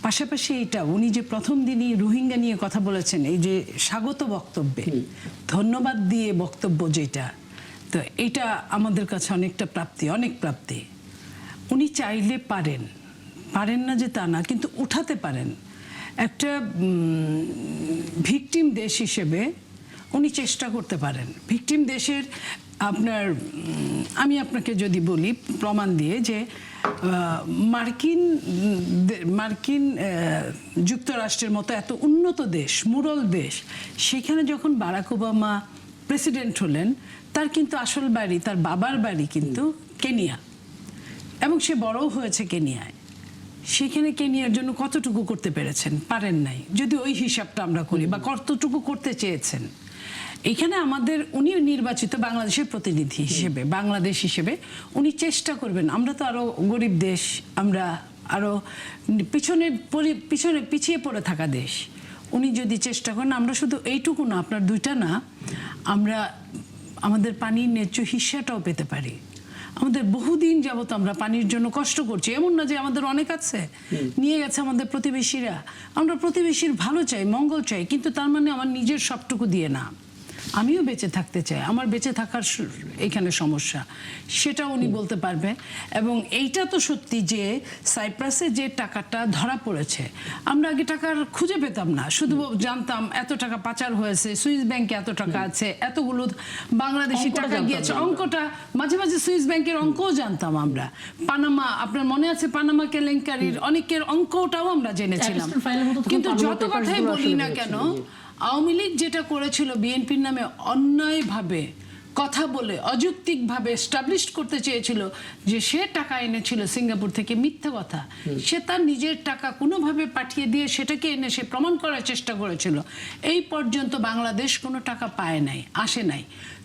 পাশাপাশি এটা উনি যে প্রথম দিনই রোহিঙ্গা নিয়ে কথা বলেছেন, এই যে স্বাগত বক্তব্যে ধন্যবাদ দিয়ে বক্তব্য যেটা, তো এটা আমাদের কাছে অনেকটা প্রাপ্তি, অনেক প্রাপ্তি। উনি চাইলে পারেন না যে তা না, কিন্তু উঠাতে পারেন। একটা ভিকটিম দেশ হিসেবে উনি চেষ্টা করতে পারেন। ভিকটিম দেশের আমি আপনাকে যদি বলি প্রমাণ দিয়ে, যে মার্কিন যুক্তরাষ্ট্রের মতো এত উন্নত দেশ, মুরল দেশ, সেখানে যখন বারাক ওবামা প্রেসিডেন্ট হলেন, তার কিন্তু আসল বাড়ি, তার বাবার বাড়ি কিন্তু কেনিয়া, এবং সে বড়ও হয়েছে কেনিয়ায়। সেখানে কেনিয়ার জন্য কতটুকু করতে পেরেছেন? পারেন নাই, যদি ওই হিসাবটা আমরা করি, বা কতটুকু করতে চেয়েছেন। এখানে উনি নির্বাচিত বাংলাদেশের প্রতিনিধি হিসেবে, বাংলাদেশ হিসেবে উনি চেষ্টা করবেন। আমরা তো আরো গরিব দেশ, আমরা আরো পিছিয়ে পড়ে থাকা দেশ। উনি যদি চেষ্টা করেন, আমরা শুধু এইটুকু না, আপনার 2টা না, আমরা আমাদের পানির ন্যায্য হিস্সাটাও পেতে পারি। আমাদের বহুদিন যাবত আমরা পানির জন্য কষ্ট করছি, এমন না যে আমাদের অনেক আছে, নিয়ে গেছে আমাদের প্রতিবেশীরা। আমরা প্রতিবেশীর ভালো চাই, মঙ্গল চাই, কিন্তু তার মানে আমার নিজের সবটুকু দিয়ে না। আমিও বেঁচে থাকতে চাই, আমার বেঁচে থাকার এখানে সমস্যা, সেটা উনি বলতে পারবে। এবং এইটা তো সত্যি যে সাইপ্রাসে যে টাকাটা ধরা পড়েছে, আমরা আগে টাকার খুঁজে পেতাম না, শুধু জানতাম এত টাকা পাচার হয়েছে, সুইস ব্যাংকে এত টাকা আছে, এতগুলো বাংলাদেশি টাকা গিয়েছে। অঙ্কটা মাঝে মাঝে সুইস ব্যাংকের অঙ্কও জানতাম আমরা। পানামা, আপনার মনে আছে পানামা কেলেঙ্কারির অনেকের অঙ্কটাও আমরা জেনেছিলাম। কিন্তু যত কথাই বলি না কেন, আওয়ামী লীগ যেটা করেছিল, বিএনপির নামে অন্যায়ভাবে কথা বলে অযৌক্তিকভাবে এস্টাবলিশ করতে চেয়েছিল যে সে টাকা এনেছিল সিঙ্গাপুর থেকে, মিথ্যা কথা। সে তার নিজের টাকা কোনোভাবে পাঠিয়ে দিয়ে সেটাকে এনে সে প্রমাণ করার চেষ্টা করেছিল। এই পর্যন্ত বাংলাদেশ কোনো টাকা পায় নাই, আসে নাই।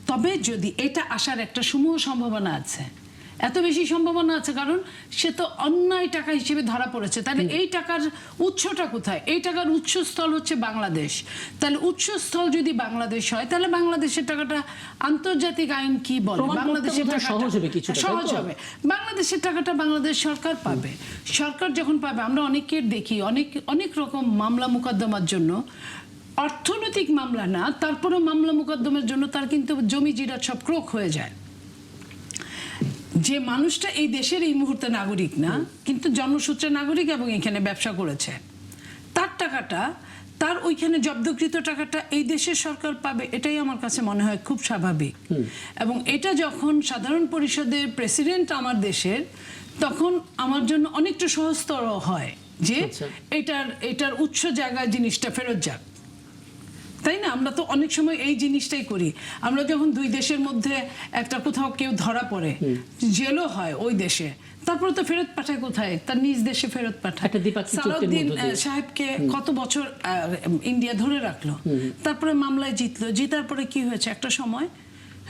তবে যদি এটা আসার একটা সমূহ সম্ভাবনা আছে, এত বেশি সম্ভাবনা আছে, কারণ সে তো অন্যায় টাকা হিসেবে ধরা পড়েছে। তাহলে এই টাকার উৎসটা কোথায়? এই টাকার উৎসস্থল হচ্ছে বাংলাদেশ। তাহলে উৎসস্থল যদি বাংলাদেশ হয়, তাহলে বাংলাদেশের টাকাটা আন্তর্জাতিক আইন কি বলে? প্রমাণ করতে বাংলাদেশের বোধহয় টাকাটা সহজ হবে কিছুটা, তাই তো? সহজ হবে। বাংলাদেশের টাকাটা বাংলাদেশ সরকার পাবে। সরকার যখন পাবে, আমরা অনেকের দেখি অনেক রকম মামলা মোকদ্দমার জন্য, অর্থনৈতিক মামলা না, তারপরেও মামলা মোকদ্দমার জন্য তার কিন্তু জমি জিরাত সব ক্রোক হয়ে যায়। যে মানুষটা এই দেশের এই মুহূর্তে নাগরিক না, কিন্তু জন্মসূত্রে নাগরিক এবং এখানে ব্যবসা করেছে, তার টাকাটা, তার ওইখানে জব্দকৃত টাকাটা এই দেশের সরকার পাবে, এটাই আমার কাছে মনে হয় খুব স্বাভাবিক। এবং এটা যখন সাধারণ পরিষদের প্রেসিডেন্ট আমার দেশের, তখন আমার জন্য অনেকটা সহজতর হয় যে আচ্ছা। এটার উৎস জায়গায় জিনিসটা ফেরত যাক, তাই না? আমরা তো অনেক সময় এই জিনিসটাই করি। আমরা যখন দুই দেশের মধ্যে একটা কোথাও কেউ ধরা পড়ে, জেলও হয় ওই দেশে, তারপরে তো ফেরত পাঠায় কোথায়? তার নিজ দেশে ফেরত পাঠায়। একটা দ্বিপাক্ষিক চুক্তির সালাউদ্দিন মধ্য দিয়ে। সাহেবকে কত বছর ইন্ডিয়া ধরে রাখলো, তারপরে মামলায় জিতলো, জিতার পরে কি হয়েছে? একটা সময়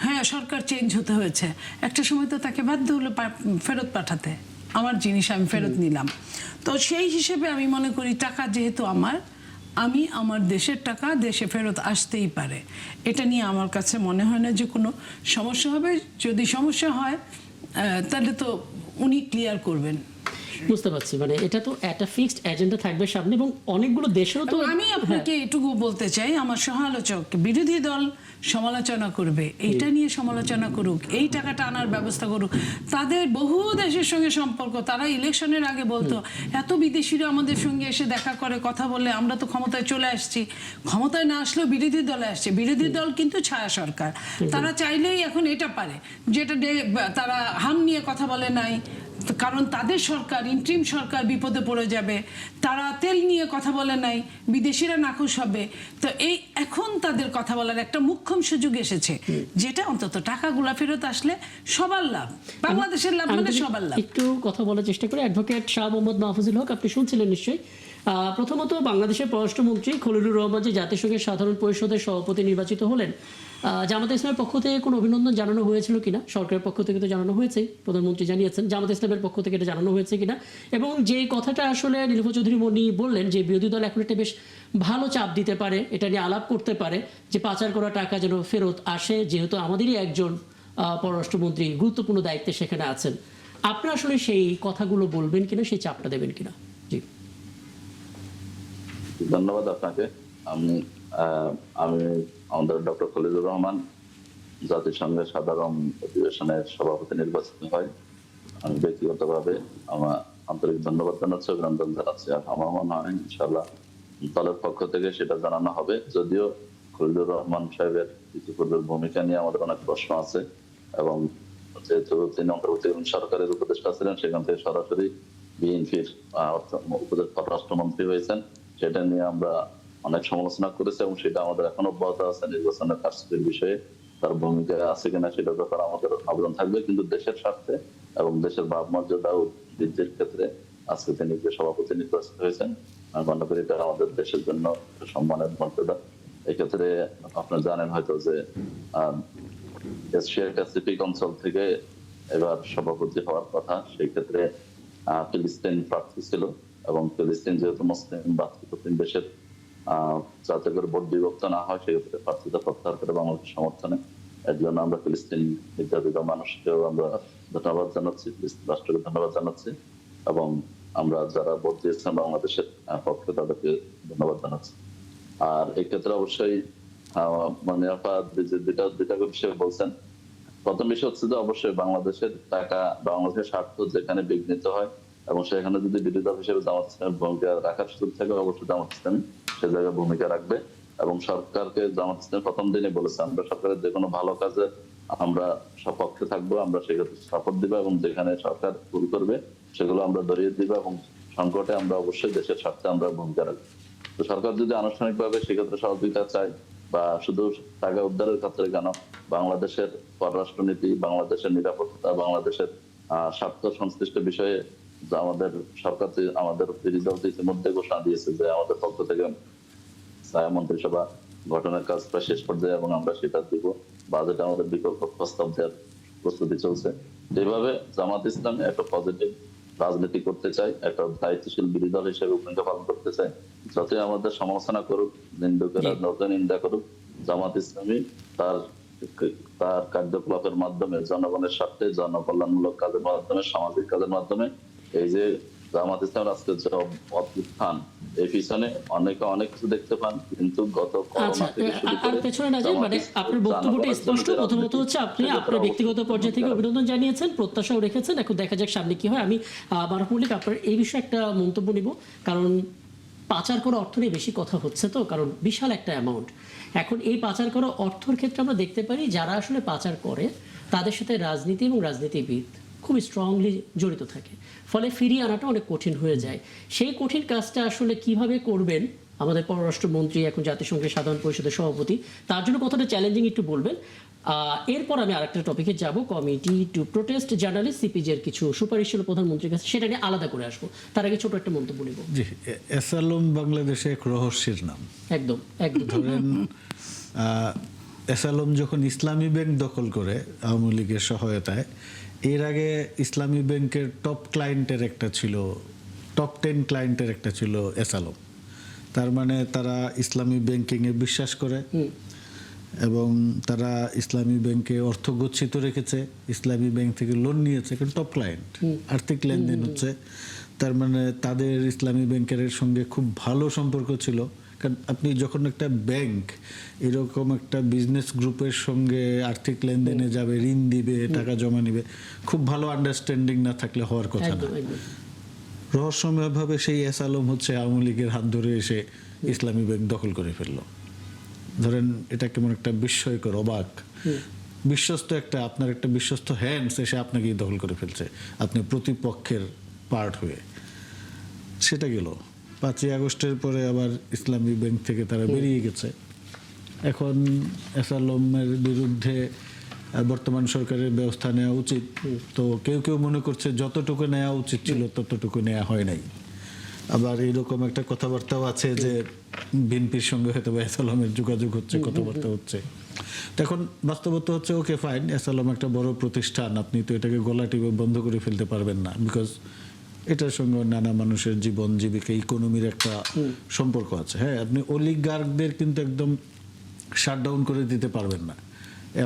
হ্যাঁ সরকার চেঞ্জ হতে হয়েছে, একটা সময় তো তাকে বাধ্য হলো ফেরত পাঠাতে। আমার জিনিস আমি ফেরত নিলাম। তো সেই হিসেবে আমি মনে করি টাকা যেহেতু আমি আমার দেশের টাকা দেশে ফেরত আসতেই পারে। এটা নিয়ে আমার কাছে মনে হয় না যে কোনো সমস্যা হবে। যদি সমস্যা হয় তাহলে তো উনি ক্লিয়ার করবেন। বুঝতে পারছি, মানে এটা তো একটা ফিক্সড এজেন্ডা থাকবে সামনে, এবং অনেকগুলো দেশেরও তো। এবং আমি আপনাকে এটুকু বলতে চাই, আমার সমালোচক বিরোধী দল সমালোচনা করবে, এইটা নিয়ে সমালোচনা করুক, এই টাকাটা আনার ব্যবস্থা করুক। তাদের বহু দেশের সঙ্গে সম্পর্ক, তারা ইলেকশনের আগে বলতো এত বিদেশিরা আমাদের সঙ্গে এসে দেখা করে, কথা বলে, আমরা তো ক্ষমতায় চলে আসছি। ক্ষমতায় না আসলেও বিরোধী দলে আসছে। বিরোধী দল কিন্তু ছায়া সরকার, তারা চাইলেই এখন এটা পারে, যেটা তারা হাম নিয়ে কথা বলে নাই, কারণ তাদের সরকার, ইন্ট্রিম সরকার বিপদে পড়ে যাবে। তারা তেল নিয়ে কথা বলে নাই, বিদেশিরা নাখোশ হবে। তো এই এখন তাদের কথা বলার একটা মুখ্যম সুযোগ এসেছে, যেটা অন্তত টাকাগুলা ফেরত আসলে সবার লাভ, বাংলাদেশের লাভ, আমি মানে যদি সবার লাভ। একটু কথা বলার চেষ্টা করি, অ্যাডভোকেট শাহ মোহাম্মদ মাহফুজুল হক, আপনি শুনছিলেন নিশ্চয়ই। প্রথমত, বাংলাদেশের পররাষ্ট্রমন্ত্রী খলিলুর রহমান যে জাতিসংঘের সাধারণ পরিষদের সভাপতি নির্বাচিত হলেন, জামাত ইসলামের পক্ষ থেকে কোনো অভিনন্দন জানানো হয়েছিল কিনা? সরকারের পক্ষ থেকে তো জানানো হয়েছে, প্রধানমন্ত্রী জানিয়েছেন। জামাত ইসলামের পক্ষ থেকে এটা জানানো হয়েছে কিনা? এবং যে কথাটা আসলে নীলুফা চৌধুরী মনি বললেন যে বিরোধী দল এখন একটা বেশ ভালো চাপ দিতে পারে, এটা নিয়ে আলাপ করতে পারে যে পাচার করা টাকা যেন ফেরত আসে, যেহেতু আমাদেরই একজন পররাষ্ট্রমন্ত্রী গুরুত্বপূর্ণ দায়িত্বে সেখানে আছেন। আপনি আসলে সেই কথাগুলো বলবেন কিনা, সেই চাপটা দেবেন কিনা? জি, ধন্যবাদ আপনাকে। আমি আমাদের ডক্টর খলিলুর রহমান জাতিসংঘের সাধারণ অধিবেশনের সভাপতি নির্বাচিত হয়। আমি ব্যক্তিগতভাবে আমার আন্তরিক ধন্যবাদ জানাচ্ছি, অভিনন্দন জানাচ্ছি। আর আমার মনে হয় ইনশাআল্লাহ দলের পক্ষ থেকে সেটা জানানো হবে। যদিও খলিলুর রহমান সাহেবের ইতিপূর্বের ভূমিকা নিয়ে আমাদের অনেক প্রশ্ন আছে, এবং যেহেতু তিনি অন্তর্বর্তীকালীন সরকারের উপদেষ্টা ছিলেন, সেখান থেকে সরাসরি বিএনপির পররাষ্ট্রমন্ত্রী হয়েছেন, সেটা নিয়ে আমরা অনেক সমালোচনা করেছি, এবং সেটা আমাদের এখন অব্যাহত আছে। নির্বাচনের কারচুপির বিষয়ে তার ভূমিকা আছে কিনা সেটার ব্যাপারে আমাদের আবেদন থাকবে, কিন্তু দেশের স্বার্থে এবং দেশের ভাবমর্যাদা ও বৃদ্ধির ক্ষেত্রে আজকে তিনি যে সভাপতি নির্বাচিত হয়েছেন, আমি মনে করি এটা আমাদের দেশের জন্য সম্মানের মর্যাদা। এক্ষেত্রে আপনারা জানেন হয়তো যে এশিয়া প্যাসিফিক অঞ্চল থেকে এবার সভাপতি হওয়ার কথা, সেই ক্ষেত্রে ফিলিস্তিন প্রার্থী ছিল, এবং ফিলিস্তিন যেহেতু মুসলিম বাস্তবতিন দেশের, যাতে করে ভোট বিভক্ত না হয় সেক্ষেত্রে প্রার্থীতা প্রত্যাহার করে বাংলাদেশ সমর্থনে। এর জন্য আমরা ফিলিস্তিন নির্যাতিত মানুষকেও আমরা ধন্যবাদ জানাচ্ছি, ফিলিস্তিন রাষ্ট্রকে ধন্যবাদ জানাচ্ছি, এবং আমরা যারা ভোট দিয়েছেন বাংলাদেশের পক্ষে তাদেরকে ধন্যবাদ জানাচ্ছি। আর এক্ষেত্রে অবশ্যই মানে দুইটা বিষয় বলছেন। প্রথম বিষয় হচ্ছে যে অবশ্যই বাংলাদেশের টাকা, বাংলাদেশের স্বার্থ যেখানে বিঘ্নিত হয় এবং সেখানে যদি বিরোধী দল হিসেবে জামাত ইসলামের ভূমিকা রাখার সুযোগ থাকে, অবশ্যই জামাত ইসলাম সে জায়গায় ভূমিকা রাখবে। এবং সরকারকে জামাত ইসলাম প্রথম দিনে বলেছে আমরা সরকারের যে কোনো ভালো কাজে আমরা সপক্ষে থাকবো, আমরা সেক্ষেত্রে সাপোর্ট দিব, এবং যেখানে সরকার ভুল করবে সেগুলো আমরা ধরিয়ে দিব, এবং সংকটে আমরা অবশ্যই দেশের স্বার্থে আমরা ভূমিকা রাখবো। তো সরকার যদি আনুষ্ঠানিকভাবে সেক্ষেত্রে সহযোগিতা চায়, বা শুধু টাকা উদ্ধারের ক্ষেত্রে কেন, বাংলাদেশের পররাষ্ট্রনীতি, বাংলাদেশের নিরাপত্তা, বাংলাদেশের স্বার্থ সংশ্লিষ্ট বিষয়ে আমাদের সরকার, আমাদের বিরোধী দল ইতিমধ্যে ঘোষণা দিয়েছে যে আমাদের পক্ষ থেকে ছায়া মন্ত্রিসভা গঠনের কাজ প্রায় শেষ পর্যায়ে, এবং আমরা সেটা দিব। বাজেটে আমাদের বিকল্প প্রস্তাব দেওয়ার প্রস্তুতি চলছে। যেভাবে জামাত ইসলামী একটা পজিটিভ রাজনীতি করতে চায়, একটা দায়িত্বশীল বিরোধী দল হিসেবে ভূমিকা পালন করতে চায়, যতই আমাদের সমালোচনা করুক, নিন্দুকেরা যতই নিন্দা করুক, জামাত ইসলামী তার কার্যকলাপের মাধ্যমে জনগণের স্বার্থে, জনকল্যাণমূলক কাজের মাধ্যমে, সামাজিক কাজের মাধ্যমে, এই যে জামাত ইসলামের আজকে যে উত্থান, এই পিছনে অনেকে অনেক কিছু দেখতে পান, কিন্তু গত করোনা থেকে শুরু করে পেছনে না যাই, মানে আপনার বক্তব্যটা স্পষ্ট। প্রথমত হচ্ছে আপনি আপনার ব্যক্তিগত পর্যায় থেকে অভিনন্দন জানিয়েছেন, প্রত্যাশাও রেখেছেন, এখন দেখা যাক সামনে কি হয়। আমি মারুফ মল্লিক আপনার এই বিষয়ে একটা মন্তব্য নিব, কারণ পাচার করা অর্থ নিয়ে বেশি কথা হচ্ছে, তো কারণ বিশাল একটা অ্যামাউন্ট। এখন এই পাচার করা অর্থের ক্ষেত্রে আমরা দেখতে পারি যারা আসলে পাচার করে তাদের সাথে রাজনীতি এবং রাজনীতিবিদ খুব স্ট্রংলি জড়িত থাকে, ফলে ফিরিয়ে আনাটা অনেক কঠিন হয়ে যায়। সেই কঠিন কাজটা আসলে কিভাবে করবেন আমাদের পররাষ্ট্রমন্ত্রী, এখন জাতিসংঘের সাধারণ পরিষদের সভাপতি, তার জন্য কতটা চ্যালেঞ্জিং একটু বলবেন। এরপর আমি আরেকটা টপিকে যাব, কমিটি টু প্রোটেস্ট জার্নালিস্ট সিপিজের কিছু সুপারিশ ছিল প্রধানমন্ত্রীর কাছে, সেটা নিয়ে আলাদা করে আসবো। তার আগে ছোট একটা মন্তব্য নিব। জি, এসালম বাংলাদেশে এক রহস্যের নাম। একদম একদম। ধরেন এসালম যখন ইসলামী ব্যাংক দখল করে আওয়ামী লীগের সহায়তায়, এর আগে ইসলামী ব্যাংকের টপ 10 ক্লায়েন্টের একটা ছিল এসালম। তার মানে তারা ইসলামী ব্যাংকিংয়ে বিশ্বাস করে এবং তারা ইসলামী ব্যাংকে অর্থ গচ্ছিত রেখেছে, ইসলামী ব্যাংক থেকে লোন নিয়েছে, কারণ টপ ক্লায়েন্ট, আর্থিক লেনদেন হচ্ছে। তার মানে তাদের ইসলামী ব্যাংকের সঙ্গে খুব ভালো সম্পর্ক ছিল। কারণ আপনি যখন একটা ব্যাংক এরকম একটা বিজনেস গ্রুপের সঙ্গে আর্থিক লেনদেনে যাবে, ঋণ দিবে, টাকা জমা নিবে, খুব ভালো আন্ডারস্ট্যান্ডিং না থাকলে হওয়ার কথা না। রহস্যময়ভাবে সেই এসালম হচ্ছে আওয়ামী লীগের হাত ধরে এসে ইসলামী ব্যাংক দখল করে ফেললো। ধরেন এটা কেমন একটা বিস্ময়কর, অবাক। বিশ্বস্ত আপনার একটা বিশ্বস্ত হ্যান্ডস এসে আপনাকে দখল করে ফেলছে, আপনি প্রতিপক্ষের পার্ট হয়ে। সেটা গেল। 5ই আগস্টের পরে আবার ইসলামী ব্যাংক থেকে তারা বেরিয়ে গেছে। এখন এসালমের বিরুদ্ধে বর্তমান সরকারের ব্যবস্থা নেওয়া উচিত। তো কেউ কেউ মনে করছে যতটুকু নেওয়া উচিত ছিল ততটুকু নেওয়া হয় নাই। আবার এইরকম একটা কথাবার্তাও আছে যে বিএনপির সঙ্গে হয়তো এসালমের যোগাযোগ হচ্ছে, কথাবার্তা হচ্ছে। এখন বাস্তবতা হচ্ছে, ওকে ফাইন, এসালম একটা বড় প্রতিষ্ঠান, আপনি তো এটাকে গলা টিপে বন্ধ করে ফেলতে পারবেন না, বিকজ এটার সঙ্গে নানা মানুষের জীবন জীবিকা, ইকোনমির একটা সম্পর্ক আছে। হ্যাঁ, আপনি অলিগার্কদের কিন্তু একদম শাটডাউন করে দিতে পারবেন না।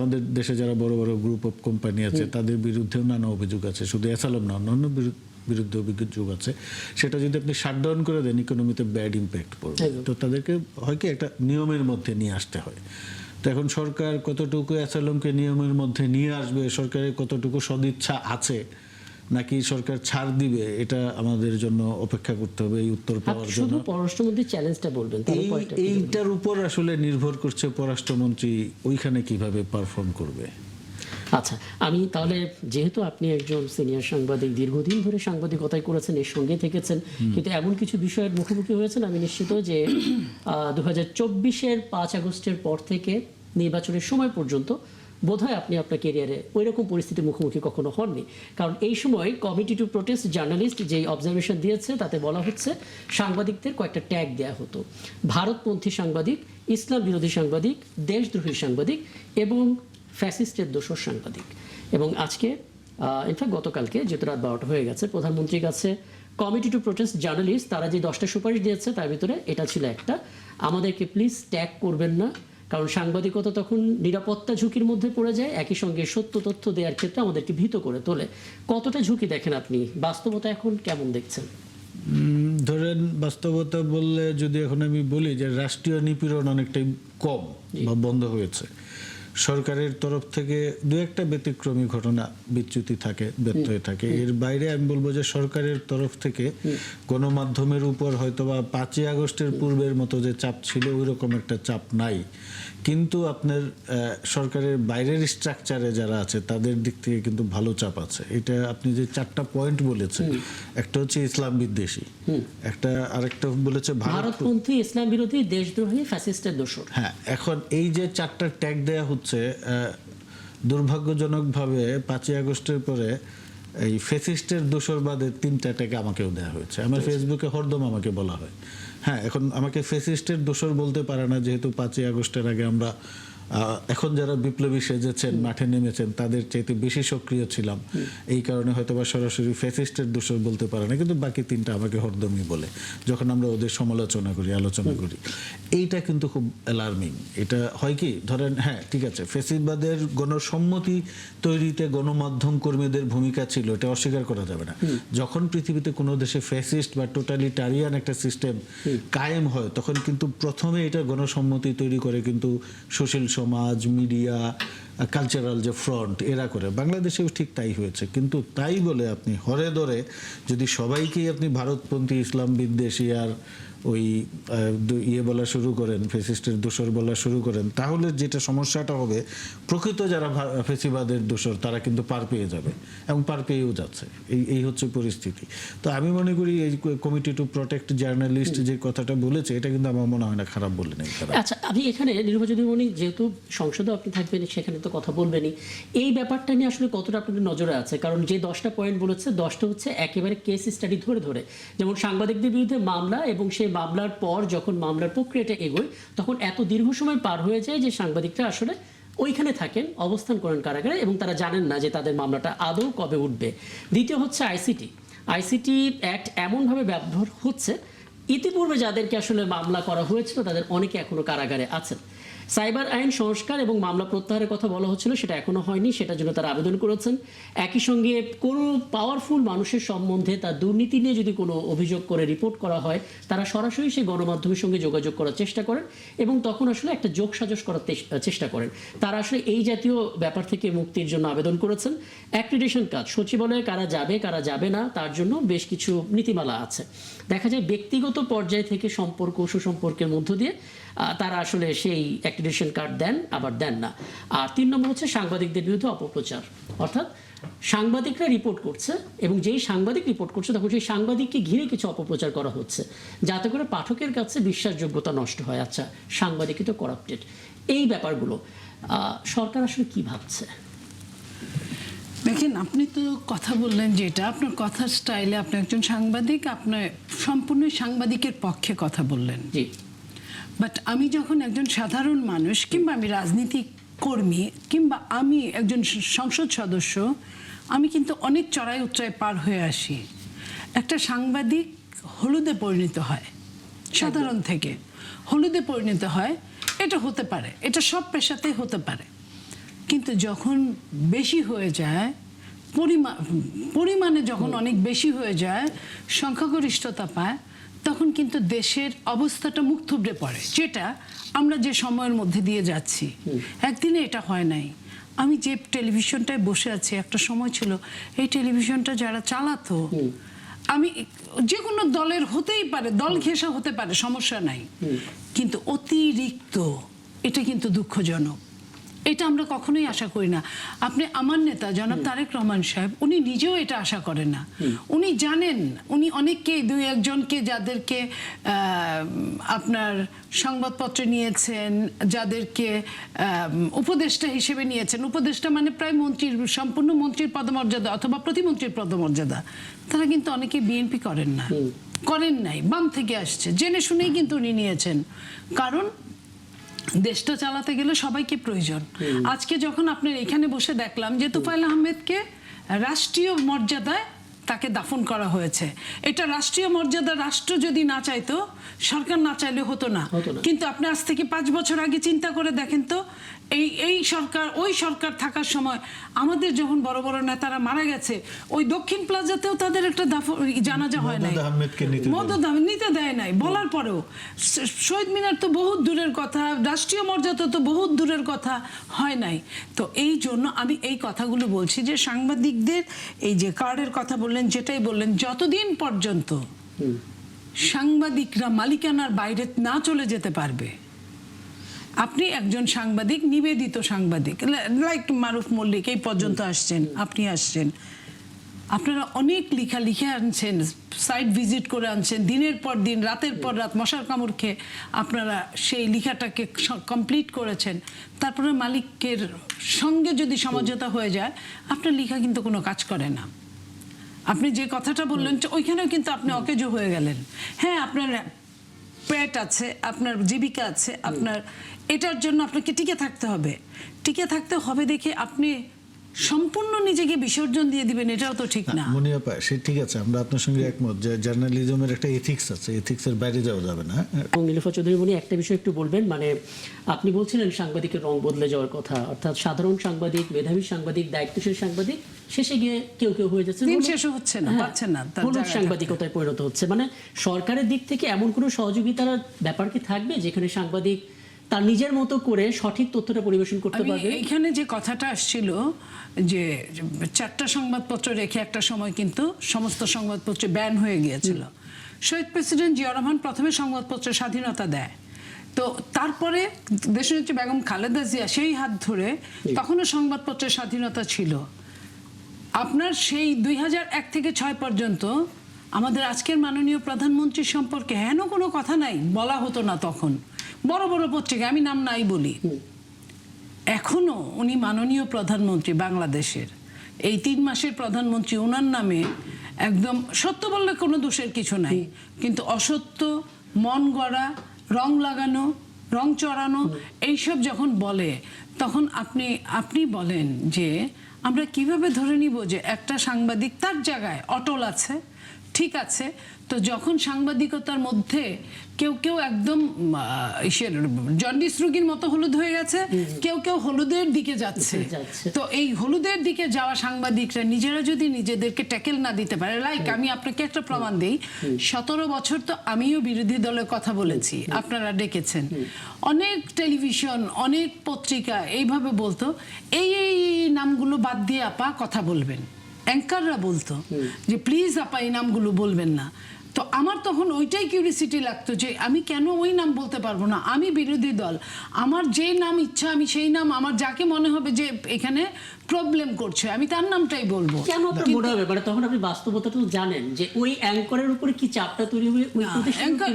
আমাদের দেশে যারা বড় বড় গ্রুপ অফ কোম্পানি আছে তাদের বিরুদ্ধেও নানা অভিযোগ আছে, শুধু এসালম না, অন্যান্য বিরুদ্ধে অভিযোগ আছে। সেটা যদি আপনি শাটডাউন করে দেন, ইকোনমিতে ব্যাড ইম্প্যাক্ট পড়বে। তো তাদেরকে হয় কি একটা নিয়মের মধ্যে নিয়ে আসতে হয়। তো এখন সরকার কতটুকু এসালমকে নিয়মের মধ্যে নিয়ে আসবে, সরকারের কতটুকু সদিচ্ছা আছে, নাকি সরকার ছাড় দিবে, এটা আমাদের জন্য অপেক্ষা করতে হবে এই উত্তর পাওয়ার জন্য। পররাষ্ট্রমন্ত্রী চ্যালেঞ্জটা বলবেন, এইটার উপর আসলে নির্ভর করছে পররাষ্ট্রমন্ত্রী ওইখানে কিভাবে পারফর্ম করবে। আচ্ছা, আমি তাহলে, যেহেতু আপনি একজন সিনিয়র সাংবাদিক, দীর্ঘদিন ধরে সাংবাদিকতায় করেছেন, এর সঙ্গে থেকেছেন, কিন্তু এমন কিছু বিষয়ের মুখোমুখি হয়েছেন, আমি নিশ্চিত যে 2024-এর 5 আগস্টের পর থেকে নির্বাচনের সময় পর্যন্ত বোধহয় আপনি আপনার ক্যারিয়ারে ওই রকম পরিস্থিতির মুখোমুখি কখনো হননি। কারণ এই সময় কমিটি টু প্রোটেস্ট জার্নালিস্ট যেই অবজারভেশন দিয়েছে তাতে বলা হচ্ছে সাংবাদিকদের কয়েকটা ট্যাগ দেওয়া হতো: ভারতপন্থী সাংবাদিক, ইসলাম বিরোধী সাংবাদিক, দেশদ্রোহী সাংবাদিক এবং ফ্যাসিস্টের দোসর সাংবাদিক। এবং আজকে ইনফ্যাক্ট গতকালকে, যেহেতু রাত 12টা হয়ে গেছে, প্রধানমন্ত্রীর কাছে কমিটি টু প্রোটেস্ট জার্নালিস্ট তারা যে 10টা সুপারিশ দিয়েছে তার ভিতরে এটা ছিল একটা, আমাদেরকে প্লিজ ট্যাগ করবেন না, কারণ সাংবাদিকতা তখন নিরাপত্তা ঝুঁকির মধ্যে পড়ে যায়, একই সঙ্গে সত্য তথ্য দেওয়ার ক্ষেত্রে আমাদেরকে ভীত করে তোলে। কতটা ঝুঁকি দেখেন আপনি, বাস্তবতা এখন কেমন দেখছেন? ধরেন বাস্তবতা বললে যদি এখন আমি বলি যে রাষ্ট্রীয় নিপীড়ন অনেকটাই কম বা বন্ধ হয়েছে। সরকারের তরফ থেকে দু একটা ব্যতিক্রমী ঘটনা, বিচ্যুতি থাকে, ব্যত্যয় থাকে। এর বাইরে আমি বলবো যে সরকারের তরফ থেকে গণমাধ্যমের উপর হয়তো বা 5ই আগস্টের পূর্বের মতো যে চাপ ছিল ওই রকম একটা চাপ নাই। কিন্তু আপনার সরকারের বাইরের স্ট্রাকচারে যারা আছে তাদের দিক থেকে কিন্তু ভালো চাপ আছে। এটা আপনি যে 4টা পয়েন্ট বলেছেন, একটা হচ্ছে ইসলাম বিদ্বেষী, একটা আরেকটা বলেছে ভারতপন্থী, ইসলাম বিরোধী, দেশদ্রোহী, ফ্যাসিস্টের দোসর। হ্যাঁ, এখন এই যে 4টা ট্যাগ দেয়া হচ্ছে, দুর্ভাগ্যজনকভাবে 5ই আগস্টের পরে এই ফ্যাসিস্টের দোসর বাদে 3টা ট্যাগ আমাকেও দেওয়া হয়েছে। আমার ফেসবুকে হরদম আমাকে বলা হয়। হ্যাঁ, এখন আমাকে ফ্যাসিস্টের দোসর বলতে পারে না, যেহেতু 5ই আগস্টের আগে আমরা এখন যারা বিপ্লবী সেজেছেন, মাঠে নেমেছেন, তাদের চাইতে বেশি সক্রিয় ছিলাম, এই কারণে হয়তো বা সরাসরি ফ্যাসিস্টের দোষর বলতে পারে না, কিন্তু বাকি তিনটা আমাকে হরদমই বলে যখন আমরা ওদের সমালোচনা করি, আলোচনা করি। এইটা কিন্তু খুব অ্যালার্মিং। এটা হয় কি, ধরেন হ্যাঁ ঠিক আছে, ফ্যাসিবাদের গণসম্মতি তৈরিতে গণমাধ্যম কর্মীদের ভূমিকা ছিল, এটা অস্বীকার করা যাবে না। যখন পৃথিবীতে কোনো দেশে ফ্যাসিস্ট বা টোটালিটারিয়ান একটা সিস্টেম কায়েম হয়, তখন কিন্তু প্রথমে এটা গণসম্মতি তৈরি করে কিন্তু সুশীল সমাজ, মিডিয়া, কালচারাল যে ফ্রন্ট, এরা করে। বাংলাদেশেও ঠিক তাই হয়েছে। কিন্তু তাই বলে আপনি হরে ধরে যদি সবাইকেই আপনি ভারতপন্থী, ইসলাম বিদ্বেষী আর ওই ইয়ে বলা শুরু করেন, ফ্যাসিস্টের দোষর বলা শুরু করেন, তাহলে যেটা সমস্যাটা হবে, প্রকৃত যারা ফ্যাসিবাদের দোষর তারা কিন্তু পার পেয়ে যাবে এবং পার পেয়েও যাচ্ছে। এই হচ্ছে পরিস্থিতি। তো আমি মনে করি এই কমিটি টু প্রোটেক্ট জার্নালিস্ট যে কথাটা বলেছে, এটা কিন্তু আমার মনে হয় না খারাপ বলে নেই। আচ্ছা, আপনি এখানে নির্বাচনী মনি যেহেতু সংসদে আপনি থাকবেন, সেখানে তো কথা বলবেনই, এই ব্যাপারটা নিয়ে আসলে কতটা আপনাদের নজরে আছে? কারণ যে 10টা পয়েন্ট বলেছে, 10টা হচ্ছে একেবারে কেস স্টাডি ধরে ধরে, যেমন সাংবাদিকদের বিরুদ্ধে মামলা, এবং সেই মামলার পর যখন মামলার প্রক্রিয়াটা এগোয়, তখন এত দীর্ঘ সময় পার হয়ে যায় যে সাংবাদিকরা আসলে ওইখানে থাকেন, অবস্থান করেন কারাগারে, এবং তারা জানেন না যে তাদের মামলাটা আদৌ কবে উঠবে। দ্বিতীয় হচ্ছে আইসিটি অ্যাক্ট এমনভাবে ব্যবহার হচ্ছে, ইতিপূর্বে যাদেরকে আসলে মামলা করা হয়েছিল তাদের অনেকে এখনো কারাগারে আছেন। সাইবার আইন সংস্কার এবং মামলা প্রত্যাহারের কথা বলা হচ্ছিল, সেটা এখনো হয়নি, সেটার জন্য তারা আবেদন করেছেন। একই সঙ্গে কোনো পাওয়ারফুল মানুষের সম্বন্ধে তার দুর্নীতি নিয়ে যদি কোনো অভিযোগ করে রিপোর্ট করা হয়, তারা সরাসরি সেই গণমাধ্যমের সঙ্গে যোগাযোগ করার চেষ্টা করেন এবং তখন আসলে একটা যোগসাজশ করার চেষ্টা করেন। তারা আসলে এই জাতীয় ব্যাপার থেকে মুক্তির জন্য আবেদন করেছেন। অ্যাক্রিডিটেশন কাজ, সচিবালয়ে কারা যাবে কারা যাবে না, তার জন্য বেশ কিছু নীতিমালা আছে। দেখা যায় ব্যক্তিগত পর্যায় থেকে সম্পর্ক, সুসম্পর্কের মধ্য দিয়ে তারা আসলে সেই অ্যাক্রিডিটেশন কার্ড দেন, আবার দেন না। আর 3 নম্বর হচ্ছে সাংবাদিকদের বিরুদ্ধে অপপ্রচার, অর্থাৎ সাংবাদিকরা রিপোর্ট করছে এবং যেই সাংবাদিক রিপোর্ট করছে তখন সেই সাংবাদিককে ঘিরে কিছু অপপ্রচার করা হচ্ছে, যাতে করে পাঠকের কাছে বিশ্বাসযোগ্যতা নষ্ট হয়। আচ্ছা, সাংবাদিকই তো করাপ্টেড। এই ব্যাপারগুলো সরকার আসলে কি ভাবছে? দেখেন, আপনি তো কথা বললেন, যেটা আপনার কথার স্টাইলে, আপনি একজন সাংবাদিক, আপনার সম্পূর্ণ সাংবাদিকের পক্ষে কথা বললেন। জি। বাট আমি যখন একজন সাধারণ মানুষ, কিংবা আমি রাজনীতিক কর্মী, কিংবা আমি একজন সংসদ সদস্য, আমি কিন্তু অনেক চড়াই উচ্চায় পার হয়ে আসি। একটা সাংবাদিক হলুদে পরিণত হয়, সাধারণ থেকে হলুদে পরিণত হয়, এটা হতে পারে, এটা সব পেশাতেই হতে পারে। কিন্তু যখন বেশি হয়ে যায়, পরিমাণে যখন অনেক বেশি হয়ে যায়, সংখ্যাগরিষ্ঠতা পায়, তখন কিন্তু দেশের অবস্থাটা মুখ থুবড়ে পড়ে, যেটা আমরা যে সময়ের মধ্যে দিয়ে যাচ্ছি। একদিনে এটা হয় নাই। আমি যে টেলিভিশনটায় বসে আছি, একটা সময় ছিল এই টেলিভিশনটা যারা চালাতো, আমি যে কোনো দলের হতেই পারে, দল ঘেঁষা হতে পারে, সমস্যা নাই, কিন্তু অতিরিক্ত এটা কিন্তু দুঃখজনক। এটা আমরা কখনোই আশা করি না। আপনি আমার নেতা জনাব তারেক রহমান সাহেব, উনি নিজেও এটা আশা করেন না। উনি জানেন, উনি অনেককে, 2-1 জনকে, যাদেরকে আপনার সংবাদপত্রে নিয়েছেন, যাদেরকে উপদেষ্টা হিসেবে নিয়েছেন, উপদেষ্টা মানে প্রায় মন্ত্রীর, সম্পূর্ণ মন্ত্রীর পদমর্যাদা অথবা প্রতিমন্ত্রীর পদমর্যাদা, তারা কিন্তু অনেকে বিএনপি করেন না, করেন নাই, বাম থেকে আসছে, জেনে শুনেই কিন্তু উনি নিয়েছেন। কারণ দেশটা চালাতে গেলে সবাইকে প্রয়োজন। আজকে যখন আপনার এখানে বসে দেখলাম যে তোফায়েল আহমেদকে রাষ্ট্রীয় মর্যাদায় তাকে দাফন করা হয়েছে, এটা রাষ্ট্রীয় মর্যাদা রাষ্ট্র যদি না চাইতো, সরকার না চাইলে হতো না। কিন্তু আপনি আজ থেকে 5 বছর আগে চিন্তা করে দেখেন তো, এই সরকার, ওই সরকার থাকার সময় আমাদের যখন বড় বড় নেতারা মারা গেছে, ওই দক্ষিণ প্লাজাতেও তাদের একটা জানাজা হয় নাই, মদত নিতে দেয় নাই, বলার পরেও শহীদ মিনার তো বহুত দূরের কথা, রাষ্ট্রীয় মর্যাদা তো বহুত দূরের কথা, হয় নাই। তো এই জন্য আমি এই কথাগুলো বলছি যে সাংবাদিকদের এই যে কার্ডের কথা বললেন, যেটাই বললেন, যতদিন পর্যন্ত সাংবাদিকরা মালিকানার বাইরে না চলে যেতে পারবে, আপনি একজন সাংবাদিক, নিবেদিত সাংবাদিক, লাইক মারুফ মল্লিক এই পর্যন্ত আসছেন, আপনি আসছেন, আপনারা অনেক লিখে আনছেন, সাইট ভিজিট করে আনছেন, দিনের পর দিন, রাতের পর রাত মশার কামড় খেয়ে আপনারা সেই লেখাটাকে কমপ্লিট করেছেন। তারপরে মালিকের সঙ্গে যদি সমঝোতা হয়ে যায়, আপনার লেখা কিন্তু কোনো কাজ করে না। আপনি যে কথাটা বললেন, ওইখানেও কিন্তু আপনি অকেজো হয়ে গেলেন। হ্যাঁ, আপনার পেট আছে, আপনার জীবিকা আছে, আপনার এটার জন্য আপনাকে টিকে থাকতে হবে। টিকে থাকতে হবে দেখে আপনি সম্পূর্ণ নিজেকে বিসর্জন দিয়ে দিবেন, এটাও তো ঠিক না। মুনিয়াপা, সে ঠিক আছে, আমরা আপনার সঙ্গে একমত যে জার্নালিজমের একটা এথিক্স আছে, এথিক্সের বাইরে যাওয়া যাবে না। এবং নীলুফা চৌধুরী মনি একটা বিষয় একটু বলবেন, মানে আপনি বলছিলেন সাংবাদিকের রং বদলে যাওয়ার কথা, অর্থাৎ সাধারণ সাংবাদিক, মেধাবী সাংবাদিক, দায়িত্বশীল সাংবাদিক শেষে গিয়ে কেউ কেউ হয়ে যাচ্ছে দিন শেষও হচ্ছে না, পাচ্ছেন না তার হলুদ জায়গাটা। সাংবাদিকতায় পরিণত হচ্ছে। মানে সরকারের দিক থেকে এমন কোনো সহযোগিতার ব্যাপার কি থাকবে যেখানে সাংবাদিক তার নিজের মতো করে সঠিক তথ্যটা পরিবেশন করতে আমি পারবে? এইখানে যে কথাটা আসছিল যে 4টা সংবাদপত্র রেখে একটা সময় কিন্তু সমস্ত সংবাদপত্র ব্যান হয়ে গিয়েছিল। শহীদ প্রেসিডেন্ট জিয়া রহমান প্রথমে সংবাদপত্রের স্বাধীনতা দেয়, তো তারপরে দেশনেত্রী বেগম খালেদা জিয়া সেই হাত ধরে তখনও সংবাদপত্রের স্বাধীনতা ছিল। আপনার সেই 2001 থেকে 6 পর্যন্ত আমাদের আজকের মাননীয় প্রধানমন্ত্রী সম্পর্কে হেন কোনো কথা নাই, বলা হতো না তখন। বড় বড় পত্রিকা, আমি নাম নাই বলি, এখনো উনি মাননীয় প্রধানমন্ত্রী বাংলাদেশের, এই 3 মাসের প্রধানমন্ত্রী, ওনার নামে একদম সত্য বললে কোনো দোষের কিছু নাই, কিন্তু অসত্য, মন গড়া, রং লাগানো, রং চড়ানো এইসব যখন বলে, তখন আপনি বলেন যে আমরা কিভাবে ধরে নিব যে একটা সাংবাদিক তার জায়গায় অটল আছে, ঠিক আছে। তো যখন সাংবাদিকতার মধ্যে কেউ কেউ একদম জন্ডিস রোগীর মতো হলুদ হয়ে গেছে, কেউ কেউ হলুদের দিকে যাচ্ছে, তো এই হলুদের দিকে যাওয়া সাংবাদিকরা নিজেরা যদি নিজেদেরকে ট্যাকেল না দিতে পারে, লাইক আমি আপনাকে একটা প্রমাণ দেই, 17 বছর তো আমিও বিরোধী দলের কথা বলেছি, আপনারা ডেকেছেন, অনেক টেলিভিশন, অনেক পত্রিকা এইভাবে বলতো এই এই নামগুলো বাদ দিয়ে আপা কথা বলবেন, অ্যাঙ্কাররা বলতো যে প্লিজ আপা এই নামগুলো বলবেন না। তো আমার তখন ওইটাই কিউরিসিটি লাগতো যে আমি কেন ওই নাম বলতে পারবো না, আমি বিরোধী দল, আমার যে নাম ইচ্ছা আমি সেই নাম, আমার যাকে মনে হবে যে এখানে প্রবলেম করছে আমি তার নামটাই বলবো। কেন আপনার মনে হবে, মানে তখন আপনি বাস্তবতা তো জানেন যে ওই অ্যাঙ্করের উপরে কি চাপটা তৈরি হবে, ওই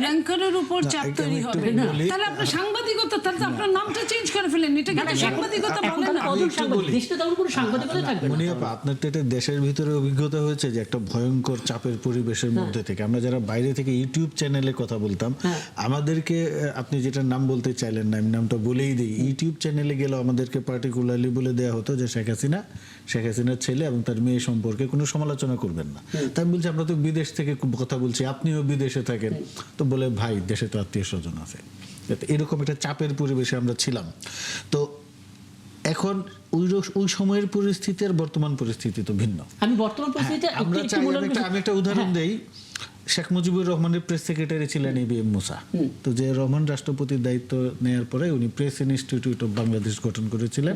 অ্যাঙ্কারের উপর চাপ তৈরি হবে না, তাহলে আপনার সাংবাদিকতা, তাহলে তো আপনার নামটা চেঞ্জ করে ফেলেন, এটা কিন্তু সাংবাদিকতা বলে না। দেশটা তখন কোনো সাংবাদিকতা থাকবে না। মুনিয়াপা, আপনার তো এটা দেশের ভিতরে অভিজ্ঞতা হয়েছে যে একটা ভয়ঙ্কর চাপের পরিবেশের মধ্যে থেকে আমরা যারা বাইরে থেকে ইউটিউব চ্যানেলে কথা বলতাম, আমাদেরকে আপনি যেটা নাম বলতে চাইলেন না, আমি নামটা বলেই দিই, ইউটিউব চ্যানেলে গেলেও আমাদেরকে পার্টিকুলারলি বলে দেওয়া হতো যে শেখ হাসিনার ছেলে এবং তার মেয়ে সম্পর্কে কোনো সমালোচনা করবেন না। তাই আমি বলছি আমরা তো বিদেশ থেকে কথা বলছি, আপনিও বিদেশে থাকেন, তো বলে ভাই দেশে তো আত্মীয় স্বজন আছে, এরকম একটা চাপের পরিবেশে আমরা ছিলাম। তো এখন ওই সময়ের পরিস্থিতি আর বর্তমান পরিস্থিতি তো ভিন্ন। আমি বর্তমান পরিস্থিতিতে আমি একটা উদাহরণ দেই, শেখ মুজিবুর রহমানের প্রেস সেক্রেটারি ছিলেন এবিএম মুসা। তো যে রহমান রাষ্ট্রপতির দায়িত্ব নেওয়ার পরে উনি প্রেস ইনস্টিটিউট অফ বাংলাদেশ গঠন করেছিলেন।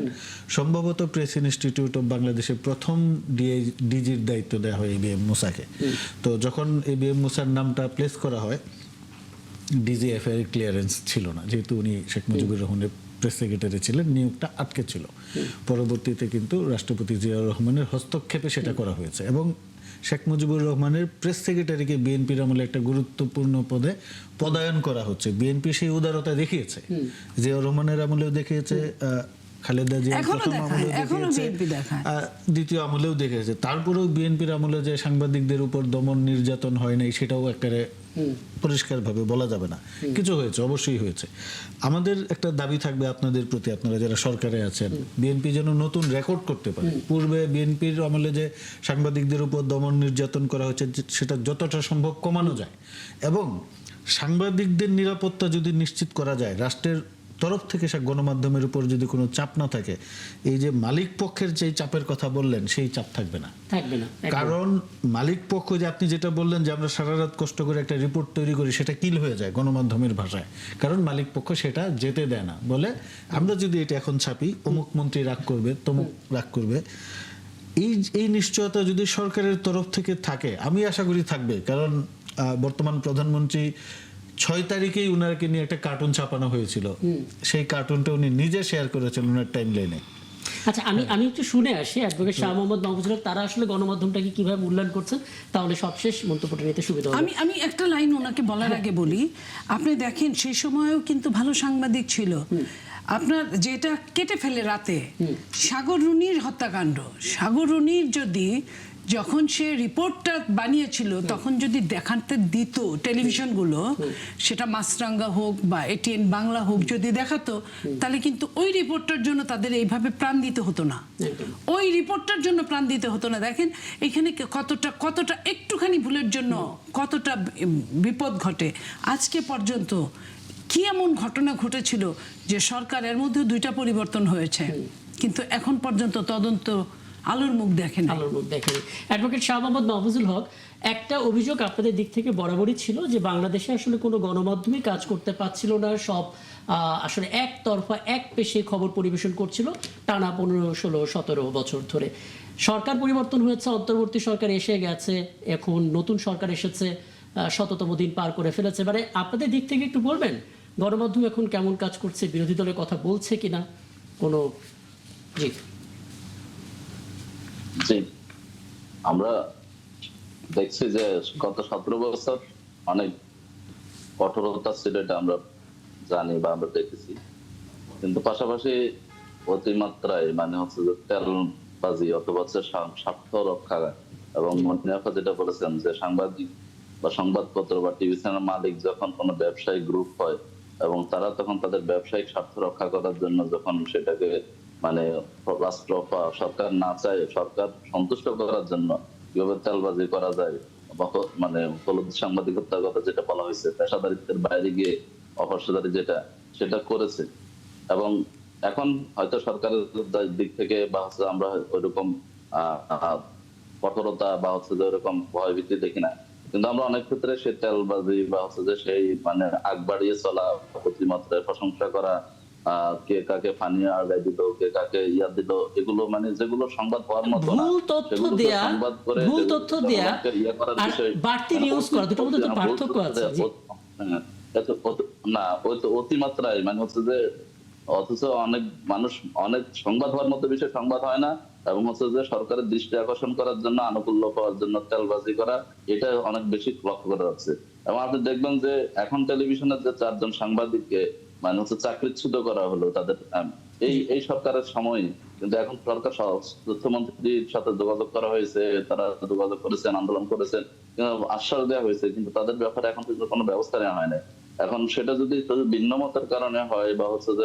সম্ভবত প্রেস ইনস্টিটিউট অফ বাংলাদেশের প্রথম ডিজির দায়িত্ব দেওয়া হয় এবিএম মুসাকে। তো যখন এবিএম মুসার নামটা প্লেস করা হয়, ডিজিএফআই ক্লিয়ারেন্স ছিল না, যেহেতু উনি শেখ মুজিবুর রহমানের প্রেস সেক্রেটারি ছিলেন, নিয়োগটা আটকে ছিল। পরবর্তীতে কিন্তু রাষ্ট্রপতি জিয়াউর রহমানের হস্তক্ষেপে সেটা করা হয়েছে এবং শেখ মুজিবুর রহমানের প্রেস সেক্রেটারিকে বিএনপির আমলে একটা গুরুত্বপূর্ণ পদে পদায়ন করা হচ্ছে। বিএনপি সেই উদারতা দেখিয়েছে, জিয়াউর রহমানের আমলেও দেখিয়েছে, খালেদা জিয়ার প্রথম আমলেও দেখিয়েছে, দ্বিতীয় আমলেও দেখেছে। তারপরেও বিএনপির আমলে যে সাংবাদিকদের উপর দমন নির্যাতন হয় নাই সেটাও একেবারে পরিষ্কারভাবে বলা যাবে না, কিছু হয়েছে, অবশ্যই হয়েছে। আমাদের একটা দাবি থাকবে আপনাদের প্রতি, আপনারা যারা সরকারে আছেন, বিএনপি যেন নতুন রেকর্ড করতে পারে। পূর্বে বিএনপির আমলে যে সাংবাদিকদের উপর দমন নির্যাতন করা হয়েছে সেটা যতটা সম্ভব কমানো যায় এবং সাংবাদিকদের নিরাপত্তা যদি নিশ্চিত করা যায়, রাষ্ট্রের তরফ থেকে গণমাধ্যমের উপর যদি কোনো চাপ না থাকে, এই যে মালিক পক্ষের যে চাপের কথা বললেন সেই চাপ থাকবে না। কারণ মালিক পক্ষ, যে আপনি যেটা বললেন যে আমরা সারা রাত কষ্ট করে একটা রিপোর্ট তৈরি করি, সেটা কিল হয়ে যায় গণমাধ্যমের ভাষায়, কারণ মালিক পক্ষ সেটা যেতে দেয় না, বলে আমরা যদি এটা এখন ছাপি অমুক মন্ত্রী রাগ করবে, তমুক রাগ করবে। এই নিশ্চয়তা যদি সরকারের তরফ থেকে থাকে, আমি আশা করি থাকবে, কারণ বর্তমান প্রধানমন্ত্রী 6 তারিখেই উনারকে নিয়ে একটা কার্টুন ছাপানো হয়েছিল, সেই কার্টুনটা উনি নিজে শেয়ার করেছেন ওনার টাইম লাইনে। আচ্ছা, আমি একটু শুনে আসি অ্যাডভোকেট শাহ মোহাম্মদ মাহফুজুল হক, তারা আসলে গণমাধ্যমটাকে কিভাবে মূল্যায়ন করছেন, তাহলে সবশেষ মন্তব্যটা নিতে সুবিধা হবে। আমি একটা লাইন ওনাকে বলার আগে বলি, আপনি দেখেন সেই সময়েও কিন্তু ভালো সাংবাদিক ছিল। আপনার যেটা কেটে ফেলে রাতে, সাগর রুনির হত্যাকাণ্ড, সাগর রুনির যদি যখন সে রিপোর্টটা বানিয়েছিল তখন যদি দেখাতে দিত টেলিভিশনগুলো, সেটা মাছরাঙ্গা হোক বা এটিএন বাংলা হোক, যদি দেখাতো তাহলে কিন্তু ওই রিপোর্টটার জন্য তাদের এইভাবে প্রাণ দিতে হতো না, ওই রিপোর্টটার জন্য প্রাণ দিতে হতো না। দেখেন এখানে কতটা একটুখানি ভুলের জন্য কতটা বিপদ ঘটে। আজকে পর্যন্ত কি এমন ঘটনা ঘটেছিল যে সরকারের মধ্যে 2টা পরিবর্তন হয়েছে, কিন্তু এখন পর্যন্ত তদন্ত আলোর মুখ দেখেনি। আলোর মুখ দেখেনি। অ্যাডভোকেট শাহ মোহাম্মদ মাহফুজুল হক, একটা অভিযোগ আপনাদের দিক থেকে বরাবরই ছিল যে বাংলাদেশে আসলে কোনো গণমাধ্যমই কাজ করতে পারছিল না, সব আসলে একতরফা এক পেশে খবর পরিবেশন করছিল টানা 15, 16, 17 বছর ধরে। সরকার পরিবর্তন হয়েছে, অন্তর্বর্তী সরকার এসে গেছে, এখন নতুন সরকার এসেছে, 100তম দিন পার করে ফেলেছে। মানে আপনাদের দিক থেকে একটু বলবেন গণমাধ্যম এখন কেমন কাজ করছে, বিরোধী দলের কথা বলছে কিনা কোনো? জি জি, আমরা দেখছি যে গত 17 বছর অনেক কঠোরতা ছিল, এটা আমরা জানি বা আমরা দেখেছি, কিন্তু পাশাপাশি অতিমাত্রায় মানে হচ্ছে যে তেলবাজি অথবা হচ্ছে স্বার্থ রক্ষা এবং মনিয়াফা যেটা বলেছেন যে সাংবাদিক বা সংবাদপত্র বা টিভি চ্যানেল মালিক যখন কোনো ব্যবসায়িক গ্রুপ হয় এবং তারা তখন তাদের ব্যবসায়িক স্বার্থ রক্ষা করার জন্য যখন সেটাকে মানে রাষ্ট্র বা সরকার না চায়, সরকার সন্তুষ্ট করার জন্য কিভাবে তেলবাজি করা যায় বা মানে হলুদ সাংবাদিকতার কথা যেটা বলা হয়েছে, পেশাদারিত্বের বাইরে গিয়ে অপেশাদারি যেটা সেটা করেছে। এবং এখন হয়তো সরকারের দিক থেকে বা হচ্ছে আমরা ওইরকম কঠোরতা বা হচ্ছে যে ওইরকম ভয়ভীতি দেখি না, কিন্তু আমরা অনেক ক্ষেত্রে সেই তেলবাজি বা হচ্ছে যে সেই মানে আগ বাড়িয়ে চলা, অতিমাত্রায় প্রশংসা করা, কে কাকে পানি আগায় দিল, কে কাকে ইয়া দিল, এগুলো মানে যেগুলো সংবাদ হওয়ার মতো না, ভুল তথ্য দেয়া, ভুল তথ্য দেয়া আর বাড়তি নিউজ করা, দুটোর মধ্যে তো পার্থক্য আছে। না, ওই তো অতিমাত্রায় মানে হচ্ছে যে অথচ অনেক মানুষ অনেক সংবাদ হওয়ার মতো বিষয় সংবাদ হয় না, এবং হচ্ছে যে সরকারের দৃষ্টি আকর্ষণ করার জন্য, আনুকূল্য পাওয়ার জন্য তেলবাজি করা, এটা অনেক বেশি লক্ষ্য করা যাচ্ছে। এবং আপনি দেখবেন যে এখন টেলিভিশনের যে 4 জন সাংবাদিককে মানে হচ্ছে চাকরিচ্যুত করা হলো তাদের এই সরকারের সময়, কিন্তু এখন সরকার তথ্যমন্ত্রীর সাথে যোগাযোগ করা হয়েছে, তারা যোগাযোগ করেছেন, আন্দোলন করেছেন, আশ্বাস দেওয়া হয়েছে, কিন্তু তাদের ব্যাপারে এখন পর্যন্ত কোনো ব্যবস্থা নেওয়া হয় না। এখন সেটা যদি ভিন্ন মতের কারণে হয় বা হচ্ছে যে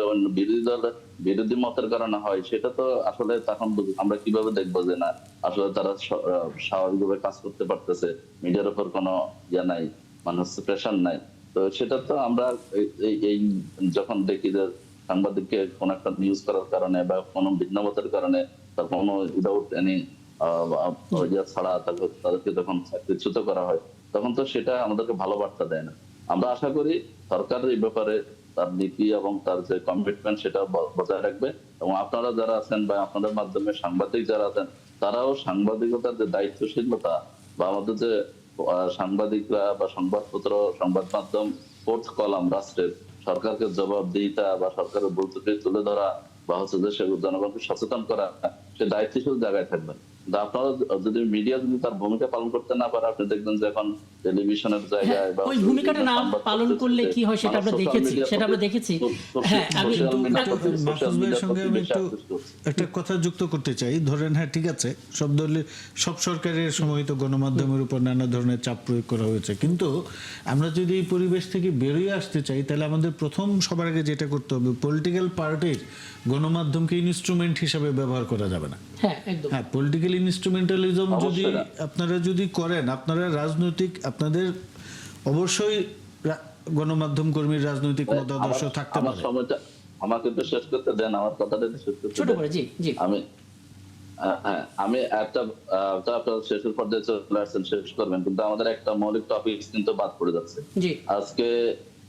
বিরোধী মতের কারণে হয়, সেটা তো আসলে তখন আমরা কিভাবে দেখবো যে না আসলে তারা স্বাভাবিকভাবে কাজ করতে পারতেছে, মিডিয়ার উপর কোনো ইয়া নাই, মানে হচ্ছে প্রেশার নাই। তো সেটা তো আমরা এই যখন দেখি যে সাংবাদিককে কোন একটা নিউজ করার কারণে বা কোনো ভিন্ন মতের কারণে তার কোনো উইদাউট এনি ছাড়া তাদেরকে যখন চাকরিচ্যুত করা হয়, তখন তো সেটা আমাদেরকে ভালো বার্তা দেয় না। আমরা আশা করি সরকার এই ব্যাপারে তার নীতি এবং তার যে কমিটমেন্ট সেটা বজায় রাখবে, এবং আপনারা যারা আছেন বা আপনাদের মাধ্যমে সাংবাদিক যারা আছেন, তারাও সাংবাদিকতার যে দায়িত্বশীলতা বা আমাদের যে সাংবাদিকরা বা সংবাদপত্র, সংবাদ মাধ্যম, ফোর্থ কলাম রাষ্ট্রের, সরকারকে জবাবদিহিতা বা সরকারের ভুল ত্রুটি তুলে ধরা বা হচ্ছে যে সে জনগণকে সচেতন করা, সে দায়িত্বশীল জায়গায় থাকবেন। আপনারা যদি মিডিয়া যদি তার ভূমিকা পালন করতে না পারে, আপনি দেখবেন যে এখন টেলিভিশনের জায়গায় বা ওই ভূমিকাটা না পালন করলে কি হয় সেটা আমরা দেখেছি। হ্যাঁ, আমি মাহফুজের সঙ্গে আমি একটু একটা কথা যুক্ত করতে চাই। ধরেন হ্যাঁ ঠিক আছে, সব সরকারের সময় তো গণমাধ্যমের উপর নানা ধরনের চাপ প্রয়োগ করা হয়েছে, কিন্তু আমরা যদি এই পরিবেশ থেকে বেরিয়ে আসতে চাই তাহলে আমাদের প্রথম সবার আগে যেটা করতে হবে, পলিটিক্যাল পার্টির গণমাধ্যমকে ইনস্ট্রুমেন্ট হিসেবে ব্যবহার করা যাবে না। হ্যাঁ, পলিটিক্যাল ইনস্ট্রুমেন্টালিজম যদি আপনারা করেন, আপনারা রাজনৈতিক, আপনাদের অবশ্যই গণমাধ্যম কর্মীর রাজনৈতিক মতাদর্শ থাকতে পারে। আমাকে তো শেষ করতে দেন, আমার কথাটা শেষ করতে দেন। আমি একটা আপনার শেষের পর্যায়ে চলে আসছেন, শেষ করবেন, কিন্তু আমাদের একটা মৌলিক টপিক কিন্তু বাদ পড়ে যাচ্ছে। আজকে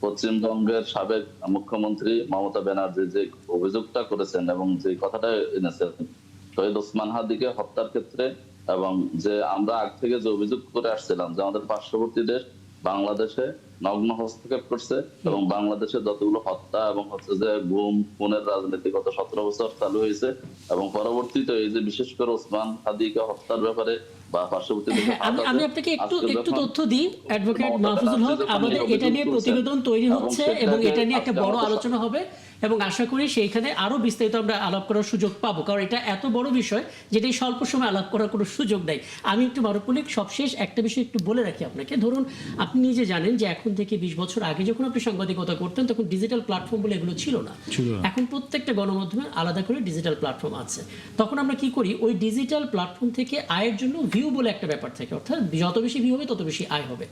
পশ্চিমবঙ্গের সাবেক মুখ্যমন্ত্রী মমতা ব্যানার্জি যে অভিযোগটা করেছেন এবং যে কথাটা এনেছেন শহীদ ওসমান হাদিকে হত্যার ক্ষেত্রে, এবং যে আমরা আগ থেকে যে অভিযোগ করে আসছিলাম যে আমাদের পার্শ্ববর্তী দেশ বাংলাদেশে নগ্ন হস্তক্ষেপ করছে এবং বাংলাদেশে যতগুলো হত্যা এবং হচ্ছে যে গুম খুনের রাজনীতি গত 17 বছর চালু হয়েছে, এবং পরবর্তীতে এই যে বিশেষ করে ওসমান হাদিকে হত্যার ব্যাপারে বা পার্শ্ববর্তী দেশে আমি আপনাকে একটু তথ্য দিই অ্যাডভোকেট মাহফুজুল হক, আমাদের এটা নিয়ে প্রতিবেদন তৈরি হচ্ছে এবং এটা নিয়ে একটা বড় আলোচনা হবে, এবং আশা করি সেইখানে আরো বিস্তারিত আমরা আলাপ করার সুযোগ পাবো, কারণ এটা এত বড় বিষয় যেটা এই স্বল্প সময় আলাপ করার কোনো সুযোগ নাই। আমি একটু মারুফ মল্লিক সবশেষ একটা বিষয় একটু বলে রাখি আপনাকে। ধরুন আপনি নিজে জানেন যে এখন থেকে 20 বছর আগে যখন আপনি সাংবাদিকতা করতেন তখন ডিজিটাল প্ল্যাটফর্ম বলে এগুলো ছিল না। এখন প্রত্যেকটা গণমাধ্যমে আলাদা করে ডিজিটাল প্ল্যাটফর্ম আছে। তখন আমরা কি করি, ওই ডিজিটাল প্ল্যাটফর্ম থেকে আয়ের জন্য ভিউ বলে একটা ব্যাপার থাকে, অর্থাৎ যত বেশি ভিউ হবে তত বেশি আয় হবে।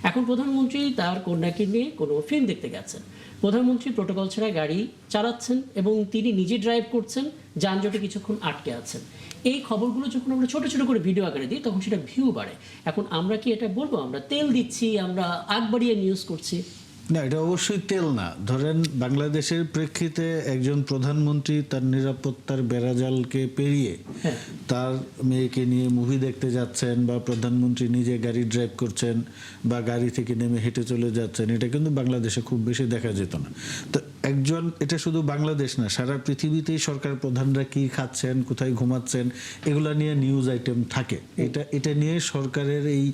এখন প্রধানমন্ত্রী তার কন্যাকে নিয়ে কোনো ফিল্ম দেখতে গেছেন, প্রধানমন্ত্রী প্রোটোকল ছাড়া গাড়ি চালাচ্ছেন এবং তিনি নিজে ড্রাইভ করছেন, যানজটে কিছুক্ষণ আটকে আছেন। এই খবরগুলো যখন আমরা ছোট ছোট করে ভিডিও আকারে দিই তখন সেটা ভিউ বাড়ে। এখন আমরা কি এটা বলবো আমরা তেল দিচ্ছি, আমরা আগ বাড়িয়ে নিউজ করছি? না, এটা অবশ্যই তেল না। ধরেন বাংলাদেশের প্রেক্ষিতে একজন প্রধানমন্ত্রী তার নিরাপত্তার বেড়াজালকে পেরিয়ে তার মেয়েকে নিয়ে মুভি দেখতে যাচ্ছেন, বা প্রধানমন্ত্রী নিজে গাড়ি ড্রাইভ করছেন বা গাড়ি থেকে নেমে হেঁটে চলে যাচ্ছেন, এটা কিন্তু বাংলাদেশে খুব বেশি দেখা যেত না। তো একজন, এটা শুধু বাংলাদেশ না, সারা পৃথিবীতেই সরকার প্রধানরা কি খাচ্ছেন, কোথায় ঘুমাচ্ছেন, এগুলা নিয়ে নিউজ আইটেম থাকে। এটা নিয়ে সরকারের এই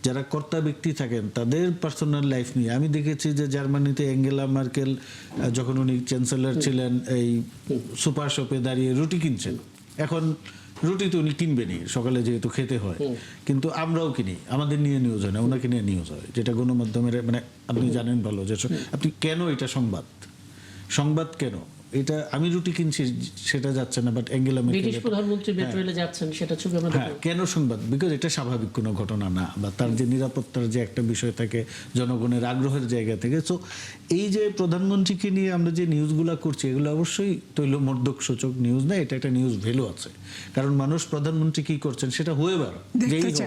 যারা কর্তা ব্যক্তি থাকেন তাদের পার্সোনাল লাইফ নিয়ে আমি দেখেছি যে জার্মানিতে অ্যাঙ্গেলা মার্কেল যখন উনি চ্যান্সেলর ছিলেন, এই সুপার শপে দাঁড়িয়ে রুটি কিনছেন। এখন রুটি তো উনি কিনবেনই, সকালে যেহেতু খেতে হয়, কিন্তু আমরাও কিনি, আমাদের নিয়ে নিউজ হয় না, ওনাকে নিয়ে নিউজ হয়, যেটা গণমাধ্যমের মানে আপনি জানেন ভালো যে আপনি কেন এটা সংবাদ কেন এটা আমি রুটি কিনছি সেটা যাচ্ছে না, বাট অ্যাঙ্গেলা ব্রিটিশ প্রধানমন্ত্রী মেট্রো রেলে যাচ্ছেন সেটা ছবি আমরা হ্যাঁ, কেন সংবাদ? বিকজ এটা স্বাভাবিক কোনো ঘটনা না, বা তার যে নিরাপত্তার যে একটা বিষয় থাকে জনগণের আগ্রহের জায়গা থেকে। সো এই যে প্রধানমন্ত্রীকে নিয়ে আমরা যে নিউজগুলো করছি এগুলো অবশ্যই তৈলমর্দক সূচক নিউজ না, এটা একটা নিউজ ভ্যালু আছে। কারণ মানুষ প্রধানমন্ত্রী কি করছেন সেটা হয়ে বার যেই হোক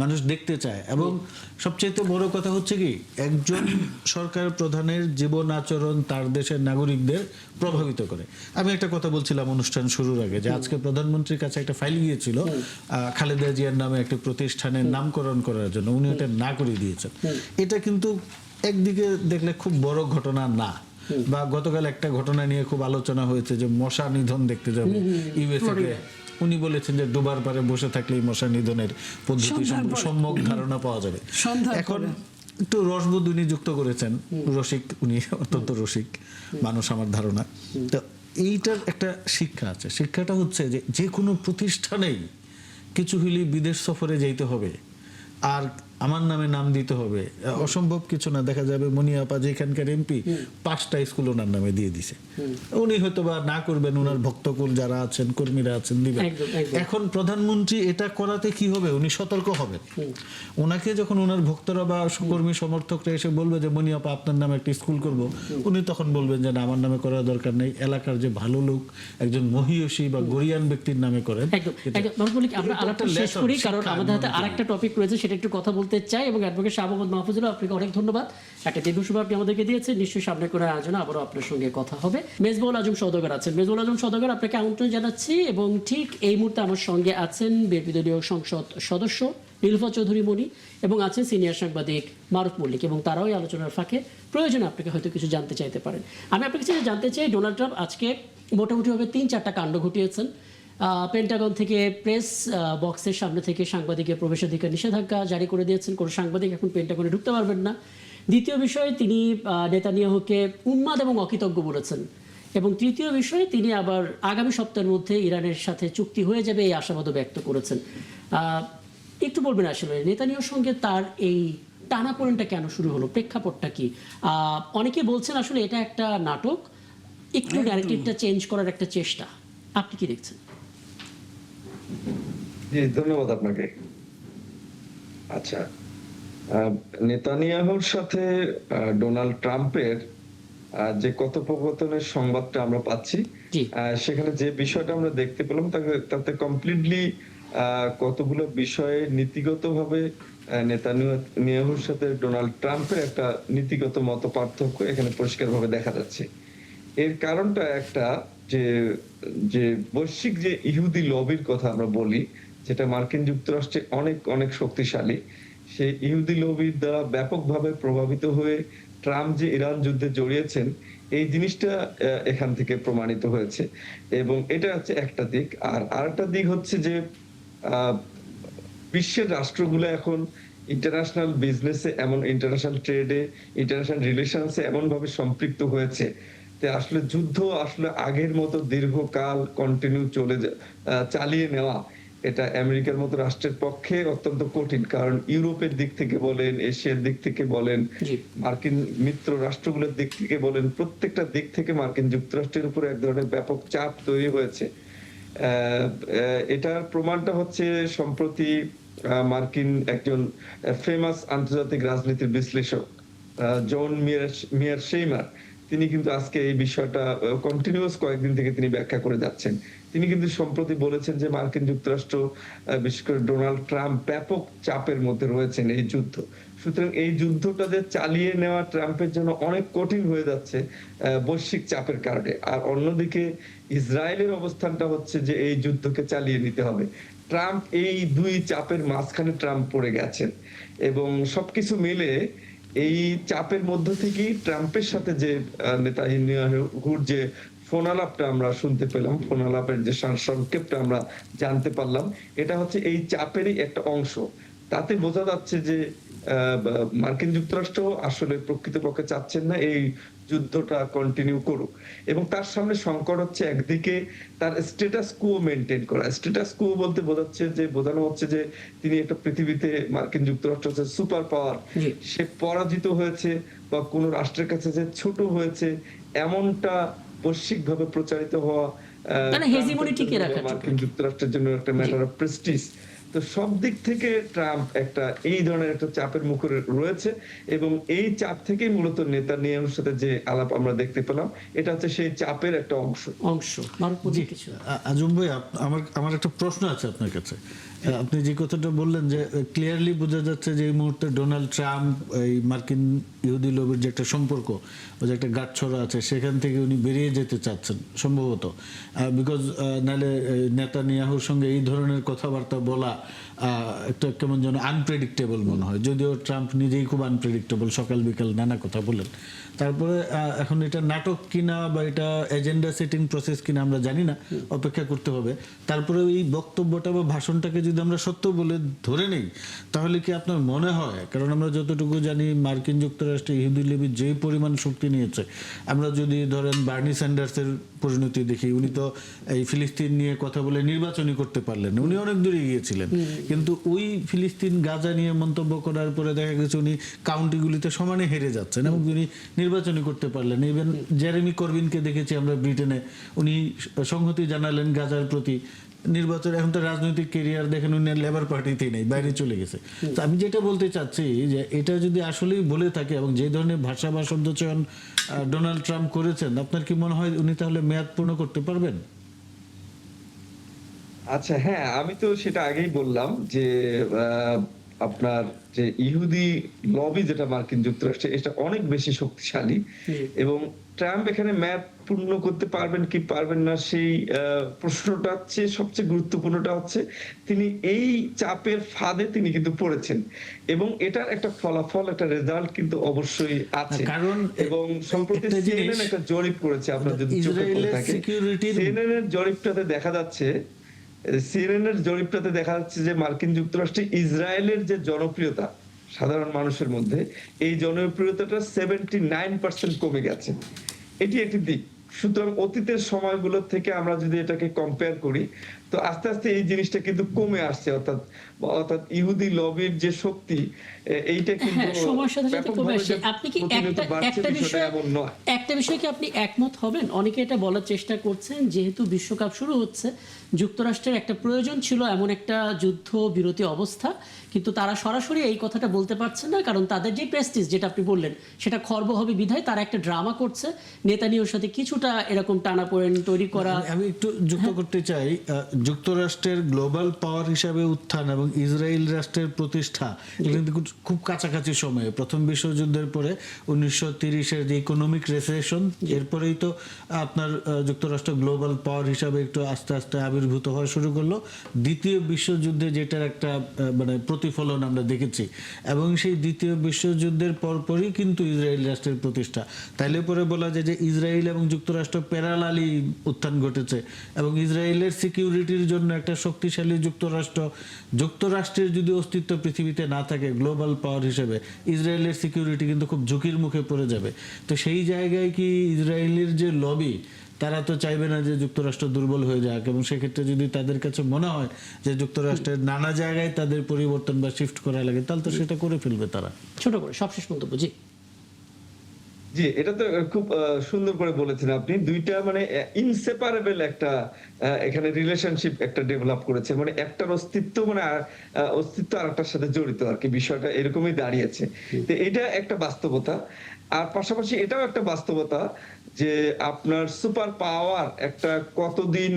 মানুষ দেখতে চায়। এবং সবচেয়ে বড় কথা হচ্ছে কি, একজন সরকার প্রধানের জীবন আচরণ তার দেশের নাগরিকদের প্রভাবিত করে। আমি একটা কথা বলছিলাম অনুষ্ঠান শুরুর আগে যে আজকে প্রধানমন্ত্রীর কাছে একটা ফাইল গিয়েছিল খালেদা জিয়ার নামে একটা প্রতিষ্ঠানের নামকরণ করার জন্য, উনি এটা না করে দিয়েছেন। এটা কিন্তু একদিকে দেখলে খুব বড় ঘটনা না, বা গতকাল একটা ঘটনা নিয়ে খুব আলোচনা হয়েছে যে মশা নিধন দেখতে যাবে ইউএসএ তে, উনি বলেছেন যে ডুবার পারে বসে থাকলেই মশা নিধনের পদ্ধতি সম্যক ধারণা পাওয়া যাবে। এখন একটু রসবোধ উনি যুক্ত করেছেন, রসিক উনি, অত্যন্ত রসিক মানুষ আমার ধারণা। তো এইটার একটা শিক্ষা আছে, শিক্ষাটা হচ্ছে যে যে কোনো প্রতিষ্ঠানেই কিছু হইলে বিদেশ সফরে যাইতে হবে আর আমার নামে নাম দিতে হবে, অসম্ভব কিছু না। দেখা যাবে মনিয়াপা যেখানকার এমপি 5টা স্কুল ওনার নামে দিয়ে দিছে, উনি হয়তো বা না করবেন, ওনার ভক্তকুল যারা আছেন কর্মীরা আছেন দিবেন। এখন প্রধানমন্ত্রী এটা করাতে কি হবে, উনি সতর্ক হবেন। ওনাকে যখন ওনার ভক্তরা বা কর্মী সমর্থকরা এসে বলবে যে মনিয়াপা আপনার নামে একটা স্কুল করব, উনি তখন বলবেন যে না, আমার নামে করার দরকার নেই, এলাকার যে ভালো লোক একজন মহিয়সী বা গরিয়ান ব্যক্তির নামে করেন। আমরা আলাপটা শেষ করি, কারণ আমাদের হাতে আরেকটা টপিক রয়েছে, সেটা একটু কথা বলতে চাই। এবং অ্যাডভোকেট শাহ মোহাম্মদ মাহফুজুল্লাহ, আপনাকে অনেক ধন্যবাদ, একটা দীর্ঘ সময় আপনি আমাদেরকে দিয়েছেন। নিশ্চয়ই সামনে করে আয়োজনে আবারও আপনার সঙ্গে কথা হবে। মেজবাউল আজম সওদাগর আছেন, মেজবাউল আজম সওদাগর আপনাকে আমন্ত্রণ জানাচ্ছি। এবং ঠিক এই মুহূর্তে আমার সঙ্গে আছেন বিএনপি দলীয় সংসদ সদস্য নীলুফা চৌধুরী মনি, এবং আছেন সিনিয়র সাংবাদিক মারুফ মল্লিক, এবং তারাও এই আলোচনার ফাঁকে প্রয়োজনে আপনাকে হয়তো কিছু জানতে চাইতে পারেন। আমি আপনার কাছে জানতে চাই, ডোনাল্ড ট্রাম্প আজকে মোটামুটিভাবে 3-4টা কাণ্ড ঘটিয়েছেন। পেন্টাগন থেকে প্রেস বক্সের সামনে থেকে সাংবাদিকের প্রবেশাধিকার নিষেধাজ্ঞা জারি করে দিয়েছেন, কোনো সাংবাদিক এখন পেন্টাগনে ঢুকতে পারবেন না। দ্বিতীয় বিষয়, তিনি নেতানিয়াহুকে উন্মাদ এবং অকৃতজ্ঞ বলেছেন। এবং তৃতীয় বিষয়, তিনি আবার আগামী সপ্তাহের মধ্যে ইরানের সাথে চুক্তি হয়ে যাবে এই আশাবাদও ব্যক্ত করেছেন। একটু বলবেন আসলে নেতানিয়াহুর সঙ্গে তার এই টানাপোড়েনটা কেন শুরু হলো, প্রেক্ষাপটটা কি? অনেকে বলছেন আসলে এটা একটা নাটক, একটু ন্যারেটিভটা চেঞ্জ করার একটা চেষ্টা। আপনি কি দেখছেন? জি, ধন্যবাদ আপনাকে। আচ্ছা, নেতানিয়াহুর সাথে ডোনাল্ড ট্রাম্পের যে কথোপকথনের সংবাদটা আমরা পাচ্ছি, সেখানে যে বিষয়টা আমরা দেখতে পেলাম তাতে কমপ্লিটলি কতগুলো বিষয়ে নীতিগতভাবে নেতানিয়াহুর সাথে ডোনাল্ড ট্রাম্পের একটা নীতিগত মত পার্থক্য এখানে পরিষ্কারভাবে দেখা যাচ্ছে। এর কারণটা একটা, যে বৈশ্বিক যে ইহুদি লবির কথা আমরা বলি, যেটা মার্কিন যুক্তরাষ্ট্রে অনেক অনেক শক্তিশালী, সেই ইহুদি লবির দ্বারা ব্যাপকভাবে প্রভাবিত হয়ে ট্রাম্প যে ইরান যুদ্ধে জড়িয়েছেন, এই জিনিসটা এখান থেকে প্রমাণিত হয়েছে। এবং এটা হচ্ছে একটা দিক। আর আরেকটা দিক হচ্ছে যে বিশ্বের রাষ্ট্রগুলো এখন ইন্টারন্যাশনাল বিজনেসে, এমন ইন্টারন্যাশনাল ট্রেডে, ইন্টারন্যাশনাল রিলেশনসে এমন ভাবে সম্পৃক্ত হয়েছে, যে আসলে যুদ্ধ আসলে আগের মতো দীর্ঘকাল কন্টিনিউ চালিয়ে নেওয়া এটা আমেরিকার মতো রাষ্ট্রের পক্ষে অত্যন্ত কঠিন, কারণ ইউরোপের দিক থেকে বলেন, এশিয়ার দিক থেকে বলেন, জি। মার্কিন মিত্র রাষ্ট্রগুলোর দিক থেকে বলেন, প্রত্যেকটা দিক থেকে মার্কিন যুক্তরাষ্ট্রের উপর এক ধরনের ব্যাপক চাপ তৈরি হয়েছে। এটার প্রমাণটা হচ্ছে সম্প্রতি মার্কিন একজন ফেমাস আন্তর্জাতিক রাজনীতির বিশ্লেষক জন মিয়ার শেইমার, তিনি কিন্তু আজকে এই বিষয়টা কন্টিনিউয়াস কয়েকদিন থেকে তিনি ব্যাখ্যা করে যাচ্ছেন। তিনি কিন্তু সম্প্রতি বলেছেন যে মার্কিন যুক্তরাষ্ট্র, বিশেষ করে ডোনাল্ড ট্রাম্প ব্যাপক চাপের মধ্যে রয়েছেন এই যুদ্ধ। সুতরাং এই যুদ্ধটা যে চালিয়ে নেওয়া ট্রাম্পের জন্য অনেক কঠিন হয়ে যাচ্ছে বৈশ্বিক চাপের কারণে। আর অন্যদিকে ইসরায়েলের অবস্থানটা হচ্ছে যে এই যুদ্ধকে চালিয়ে নিতে হবে। ট্রাম্প এই দুই চাপের মাঝখানে ট্রাম্প পড়ে গেছেন, এবং সবকিছু মিলে এই চাপের মধ্য থেকেই ট্রাম্পের সাথে যে নেতানিয়াহুর যে ফোন আলাপটা আমরা শুনতে পেলাম, ফোন আলাপের যে সংক্ষেপটা আমরা জানতে পারলাম, এটা হচ্ছে এই চাপেরই একটা অংশ। তাতে বোঝা যাচ্ছে যে মার্কিন যুক্তরাষ্ট্র আসলে প্রকৃতপক্ষে চাচ্ছেন না এই যুদ্ধটা কন্টিনিউ করুক, এবং তার সামনে সংকট হচ্ছে একদিকে তার স্ট্যাটাস কুও মেনটেন করা। স্ট্যাটাস কুও বলতে বোঝানো হচ্ছে যে তিনি একটা পৃথিবীতে, মার্কিন যুক্তরাষ্ট্র হচ্ছে সুপার পাওয়ার, সে পরাজিত হয়েছে বা কোন রাষ্ট্রের কাছে যে ছোট হয়েছে এমনটা বৈশ্বিকভাবে প্রচারিত হওয়া মার্কিন যুক্তরাষ্ট্রের জন্য একটা ম্যাটার অফ প্রেস্টিজ। তো সব দিক থেকে ট্রাম্প এই ধরনের একটা চাপের মুখে রয়েছে, এবং এই চাপ থেকেই মূলত নেতানিয়াহুর সাথে যে আলাপ আমরা দেখতে পেলাম, এটা হচ্ছে সেই চাপের একটা অংশ। আজম ভাই, আমার একটা প্রশ্ন আছে আপনার কাছে। আপনি যে কথাটা বললেন যে ক্লিয়ারলি বোঝা যাচ্ছে যে এই মুহূর্তে ডোনাল্ড ট্রাম্প এই মার্কিন ইহুদি লবির যে একটা সম্পর্ক, ওই যে একটা গাঁটছড়া আছে, সেখান থেকে উনি বেরিয়ে যেতে চাচ্ছেন সম্ভবত, বিকজ নাহলে নেতানিয়াহুর সঙ্গে এই ধরনের কথাবার্তা বলা একটা কেমন যেন আনপ্রেডিক্টেবল মনে হয়, যদিও ট্রাম্প নিজেই খুব আনপ্রেডিক্টেবল, সকাল বিকাল নানা কথা বলেন। তারপরে এখন এটা নাটক কিনা বা এটা এজেন্ডা সেটিং প্রসেস কিনা আমরা জানি না, অপেক্ষা করতে হবে। তারপরে এই বক্তব্যটা বা ভাষণটাকে যদি আমরা সত্য বলে ধরে নেই, তাহলে কি আপনার মনে হয়, কারণ আমরা যতটুকু জানি মার্কিন যুক্তরাষ্ট্রে ইহুদি লবির যে পরিমাণ শক্তি নিয়েছে, আমরা যদি ধরেন বার্নি স্যান্ডার্সের পরিণতি দেখি, উনি তো এই ফিলিস্তিন নিয়ে কথা বলে নির্বাচনই করতে পারলেন না, উনি অনেক দূরে গিয়েছিলেন, কিন্তু ওই ফিলিস্তিন গাজা নিয়ে মন্তব্য করার পরে দেখা গেছে উনি কাউন্টিগুলিতে সমানে হেরে যাচ্ছেন এবং উনি নির্বাচনই করতে পারলেন। ইভেন জেরেমি করবিনকে দেখেছি আমরা ব্রিটেনে, উনি সংহতি জানালেন গাজার প্রতি, নির্বাচন, এখন তো রাজনৈতিক কেরিয়ার দেখেন উনি লেবার পার্টিতেই নেই, বাইরে চলে গেছে। তো আমি যেটা বলতে চাচ্ছি যে এটা যদি আসলেই বলে থাকে এবং যে ধরনের ভাষা বা শব্দচয়ন ডোনাল্ড ট্রাম্প করেছেন, আপনার কি মনে হয় উনি তাহলে মেয়াদ পূর্ণ করতে পারবেন? আচ্ছা, হ্যাঁ, আমি তো সেটা আগেই বললাম যে আপনার যে ইহুদি লবি যেটা মার্কিন যুক্তরাষ্ট্রে, এটা অনেক বেশি শক্তিশালী, এবং ট্রাম্প এখানে মেয়াদ পূর্ণ করতে পারবেন কি পারবেন না সেই প্রশ্নটা হচ্ছে সবচেয়ে গুরুত্বপূর্ণটা হচ্ছে তিনি এই চাপের ফাঁদে তিনি কিন্তু পড়েছেন, এবং এটার একটা ফলাফল, একটা রেজাল্ট কিন্তু অবশ্যই আছে। কারণ এবং সম্প্রতি সিএনএন একটা জরিপ করেছে, আপনারা যদি চোখে পড়ে থাকে, সিএনএন এর জরিপটাতে দেখা যাচ্ছে যে মার্কিন যুক্তরাষ্ট্রে ইসরায়েলের যে জনপ্রিয়তা সাধারণ মানুষের মধ্যে, এই জনপ্রিয়তাটা 79% কমে গেছে। এটি একটি দিক। সুতরাং অতীতের সময়গুলো থেকে আমরা যদি এটাকে কম্পেয়ার করি, তো আস্তে আস্তে এই জিনিসটা কিন্তু কমে আসছে, অর্থাৎ ইহুদি লবির যে শক্তি, এইটা কিন্তু সময়ের সাথে সাথে কমে আসছে। আপনি কি একটা বিষয় কি আপনি একমত হবেন? অনেকে এটা বলার চেষ্টা করছেন, যেহেতু বিশ্বকাপ শুরু হচ্ছে, যুক্তরাষ্ট্রের একটা প্রয়োজন ছিল এমন একটা যুদ্ধ বিরতি অবস্থা, কিন্তু তারা সরাসরি এই কথাটা বলতে পারছে না, কারণ তাদের যে প্রেস্টিজ যেটা আপনি বললেন সেটা খর্ব হবে বিধায় তারা একটা ড্রামা করছে নেতানিয়াহুর সাথে কিছুটা এরকম টানাপোড়েন তৈরি করা। আমি একটু যুক্ত করতে চাই, যুক্তরাষ্ট্রের গ্লোবাল পাওয়ার হিসাবে উত্থান এবং ইসরায়েল রাষ্ট্রের প্রতিষ্ঠা কিন্তু খুব কাছাকাছি সময়ে, প্রথম বিশ্বযুদ্ধের পরে 1930-এর যে ইকোনমিক রিসেশন, এরপরেই তো আপনার যুক্তরাষ্ট্র গ্লোবাল পাওয়ার হিসাবে একটু আস্তে আস্তে আবির্ভাব আবির্ভূত হওয়া শুরু করলো দ্বিতীয় বিশ্বযুদ্ধে, যেটার একটা মানে প্রতিফলন আমরা দেখেছি। এবং সেই দ্বিতীয় বিশ্বযুদ্ধের পরপরই কিন্তু ইসরায়েল রাষ্ট্রের প্রতিষ্ঠা। তাইলে পরে বলা যায় যে ইসরায়েল এবং যুক্তরাষ্ট্র প্যারালালি উত্থান ঘটেছে, এবং ইসরায়েলের সিকিউরিটির জন্য একটা শক্তিশালী যুক্তরাষ্ট্রের যদি অস্তিত্ব পৃথিবীতে না থাকে গ্লোবাল পাওয়ার হিসেবে, ইসরায়েলের সিকিউরিটি কিন্তু খুব ঝুঁকির মুখে পড়ে যাবে। তো সেই জায়গায় কি ইসরায়েলের যে লবি, তারা তো চাইবে না যে যুক্তরাষ্ট্র দুর্বল হয়ে যাক, এবং সেক্ষেত্রে যদি তাদের কাছে মনে হয় যে যুক্তরাষ্ট্রের নানা জায়গায় তাদের পরিবর্তন বা শিফট করা লাগে, তাহলে তো সেটা করে ফেলবে তারা। ছোট করে সবশেষ মন্তব্য। জি জি, এটা তো খুব সুন্দর করে বলেছেন আপনি। দুইটা মানে ইনসেপারেবল একটা এখানে রিলেশনশিপ একটা ডেভেলপ করেছে, মানে একটার অস্তিত্ব মানে অস্তিত্ব আরেকটার সাথে জড়িত আর কি, বিষয়টা এরকমই দাঁড়িয়েছে। তো এটা একটা বাস্তবতা। আর পাশাপাশি এটাও একটা বাস্তবতা যে আপনার সুপার পাওয়ার একটা কতদিন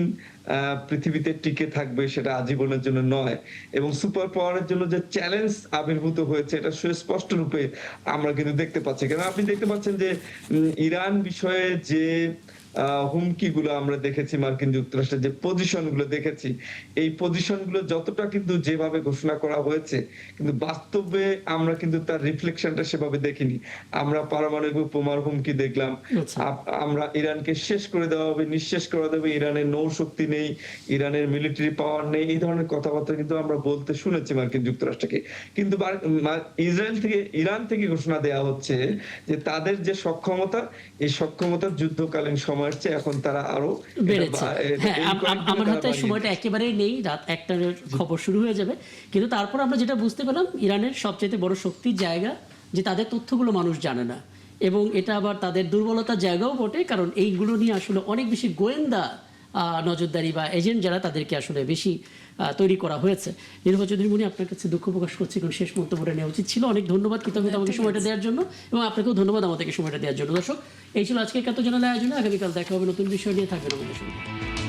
পৃথিবীতে টিকে থাকবে সেটা আজীবনের জন্য নয়, এবং সুপার পাওয়ারের জন্য যে চ্যালেঞ্জ আবির্ভূত হয়েছে এটা সুস্পষ্ট রূপে আমরা কিন্তু দেখতে পাচ্ছি। কারণ আপনি দেখতে পাচ্ছেন যে ইরান বিষয়ে যে হুমকিগুলো আমরা দেখেছি, মার্কিন যুক্তরাষ্ট্রের যে পজিশনগুলো দেখেছি, এই পজিশনগুলো যতটা কিন্তু যেভাবে ঘোষণা করা হয়েছে, কিন্তু বাস্তবে আমরা কিন্তু তার রিফ্লেকশনটা সেভাবে দেখিনি। আমরা পারমাণবিক বোমার হুমকি দেখলাম, আমরা ইরানকে শেষ করে দেওয়া হবে, নিঃশেষ করে দেবে, ইরানের নৌশক্তি নেই, ইরানের মিলিটারি পাওয়ার নেই, এই ধরনের কথাবার্তা কিন্তু আমরা বলতে শুনেছি মার্কিন যুক্তরাষ্ট্রকে। কিন্তু ইরান থেকে ঘোষণা দেওয়া হচ্ছে যে তাদের যে সক্ষমতা, এই সক্ষমতার যুদ্ধকালীন সময়ের চেয়ে এখন তারা আরো বেড়েছে। হ্যাঁ, আমার হাতে সময়টা একেবারেই নেই, রাত 1টার খবর শুরু হয়ে যাবে। কিন্তু তারপর আমরা যেটা বুঝতে পেলাম, ইরানের সবচেয়ে বড় শক্তির জায়গা যে তাদের তথ্যগুলো মানুষ জানে না, এবং এটা আবার তাদের দুর্বলতার জায়গাও বটে, কারণ এইগুলো নিয়ে আসলে অনেক বেশি গোয়েন্দা নজরদারি বা এজেন্ট যারা, তাদেরকে আসলে বেশি তৈরি করা হয়েছে। নির্ভয় চৌধুরী মুনি, আপনার কাছে দুঃখ প্রকাশ করছি, কারণ শেষ মন্তব্যটা নেওয়া উচিত ছিল। অনেক ধন্যবাদ কৃতজ্ঞতা আমাকে সময়টা দেওয়ার জন্য, এবং আপনাকেও ধন্যবাদ আমাদেরকে সময়টা দেওয়ার জন্য। দর্শক, এই ছিল আজকে 71 জনের আয়োজনে। আগামীকাল দেখা হবে নতুন বিষয় নিয়ে। থাকবেন আমাদের সঙ্গে।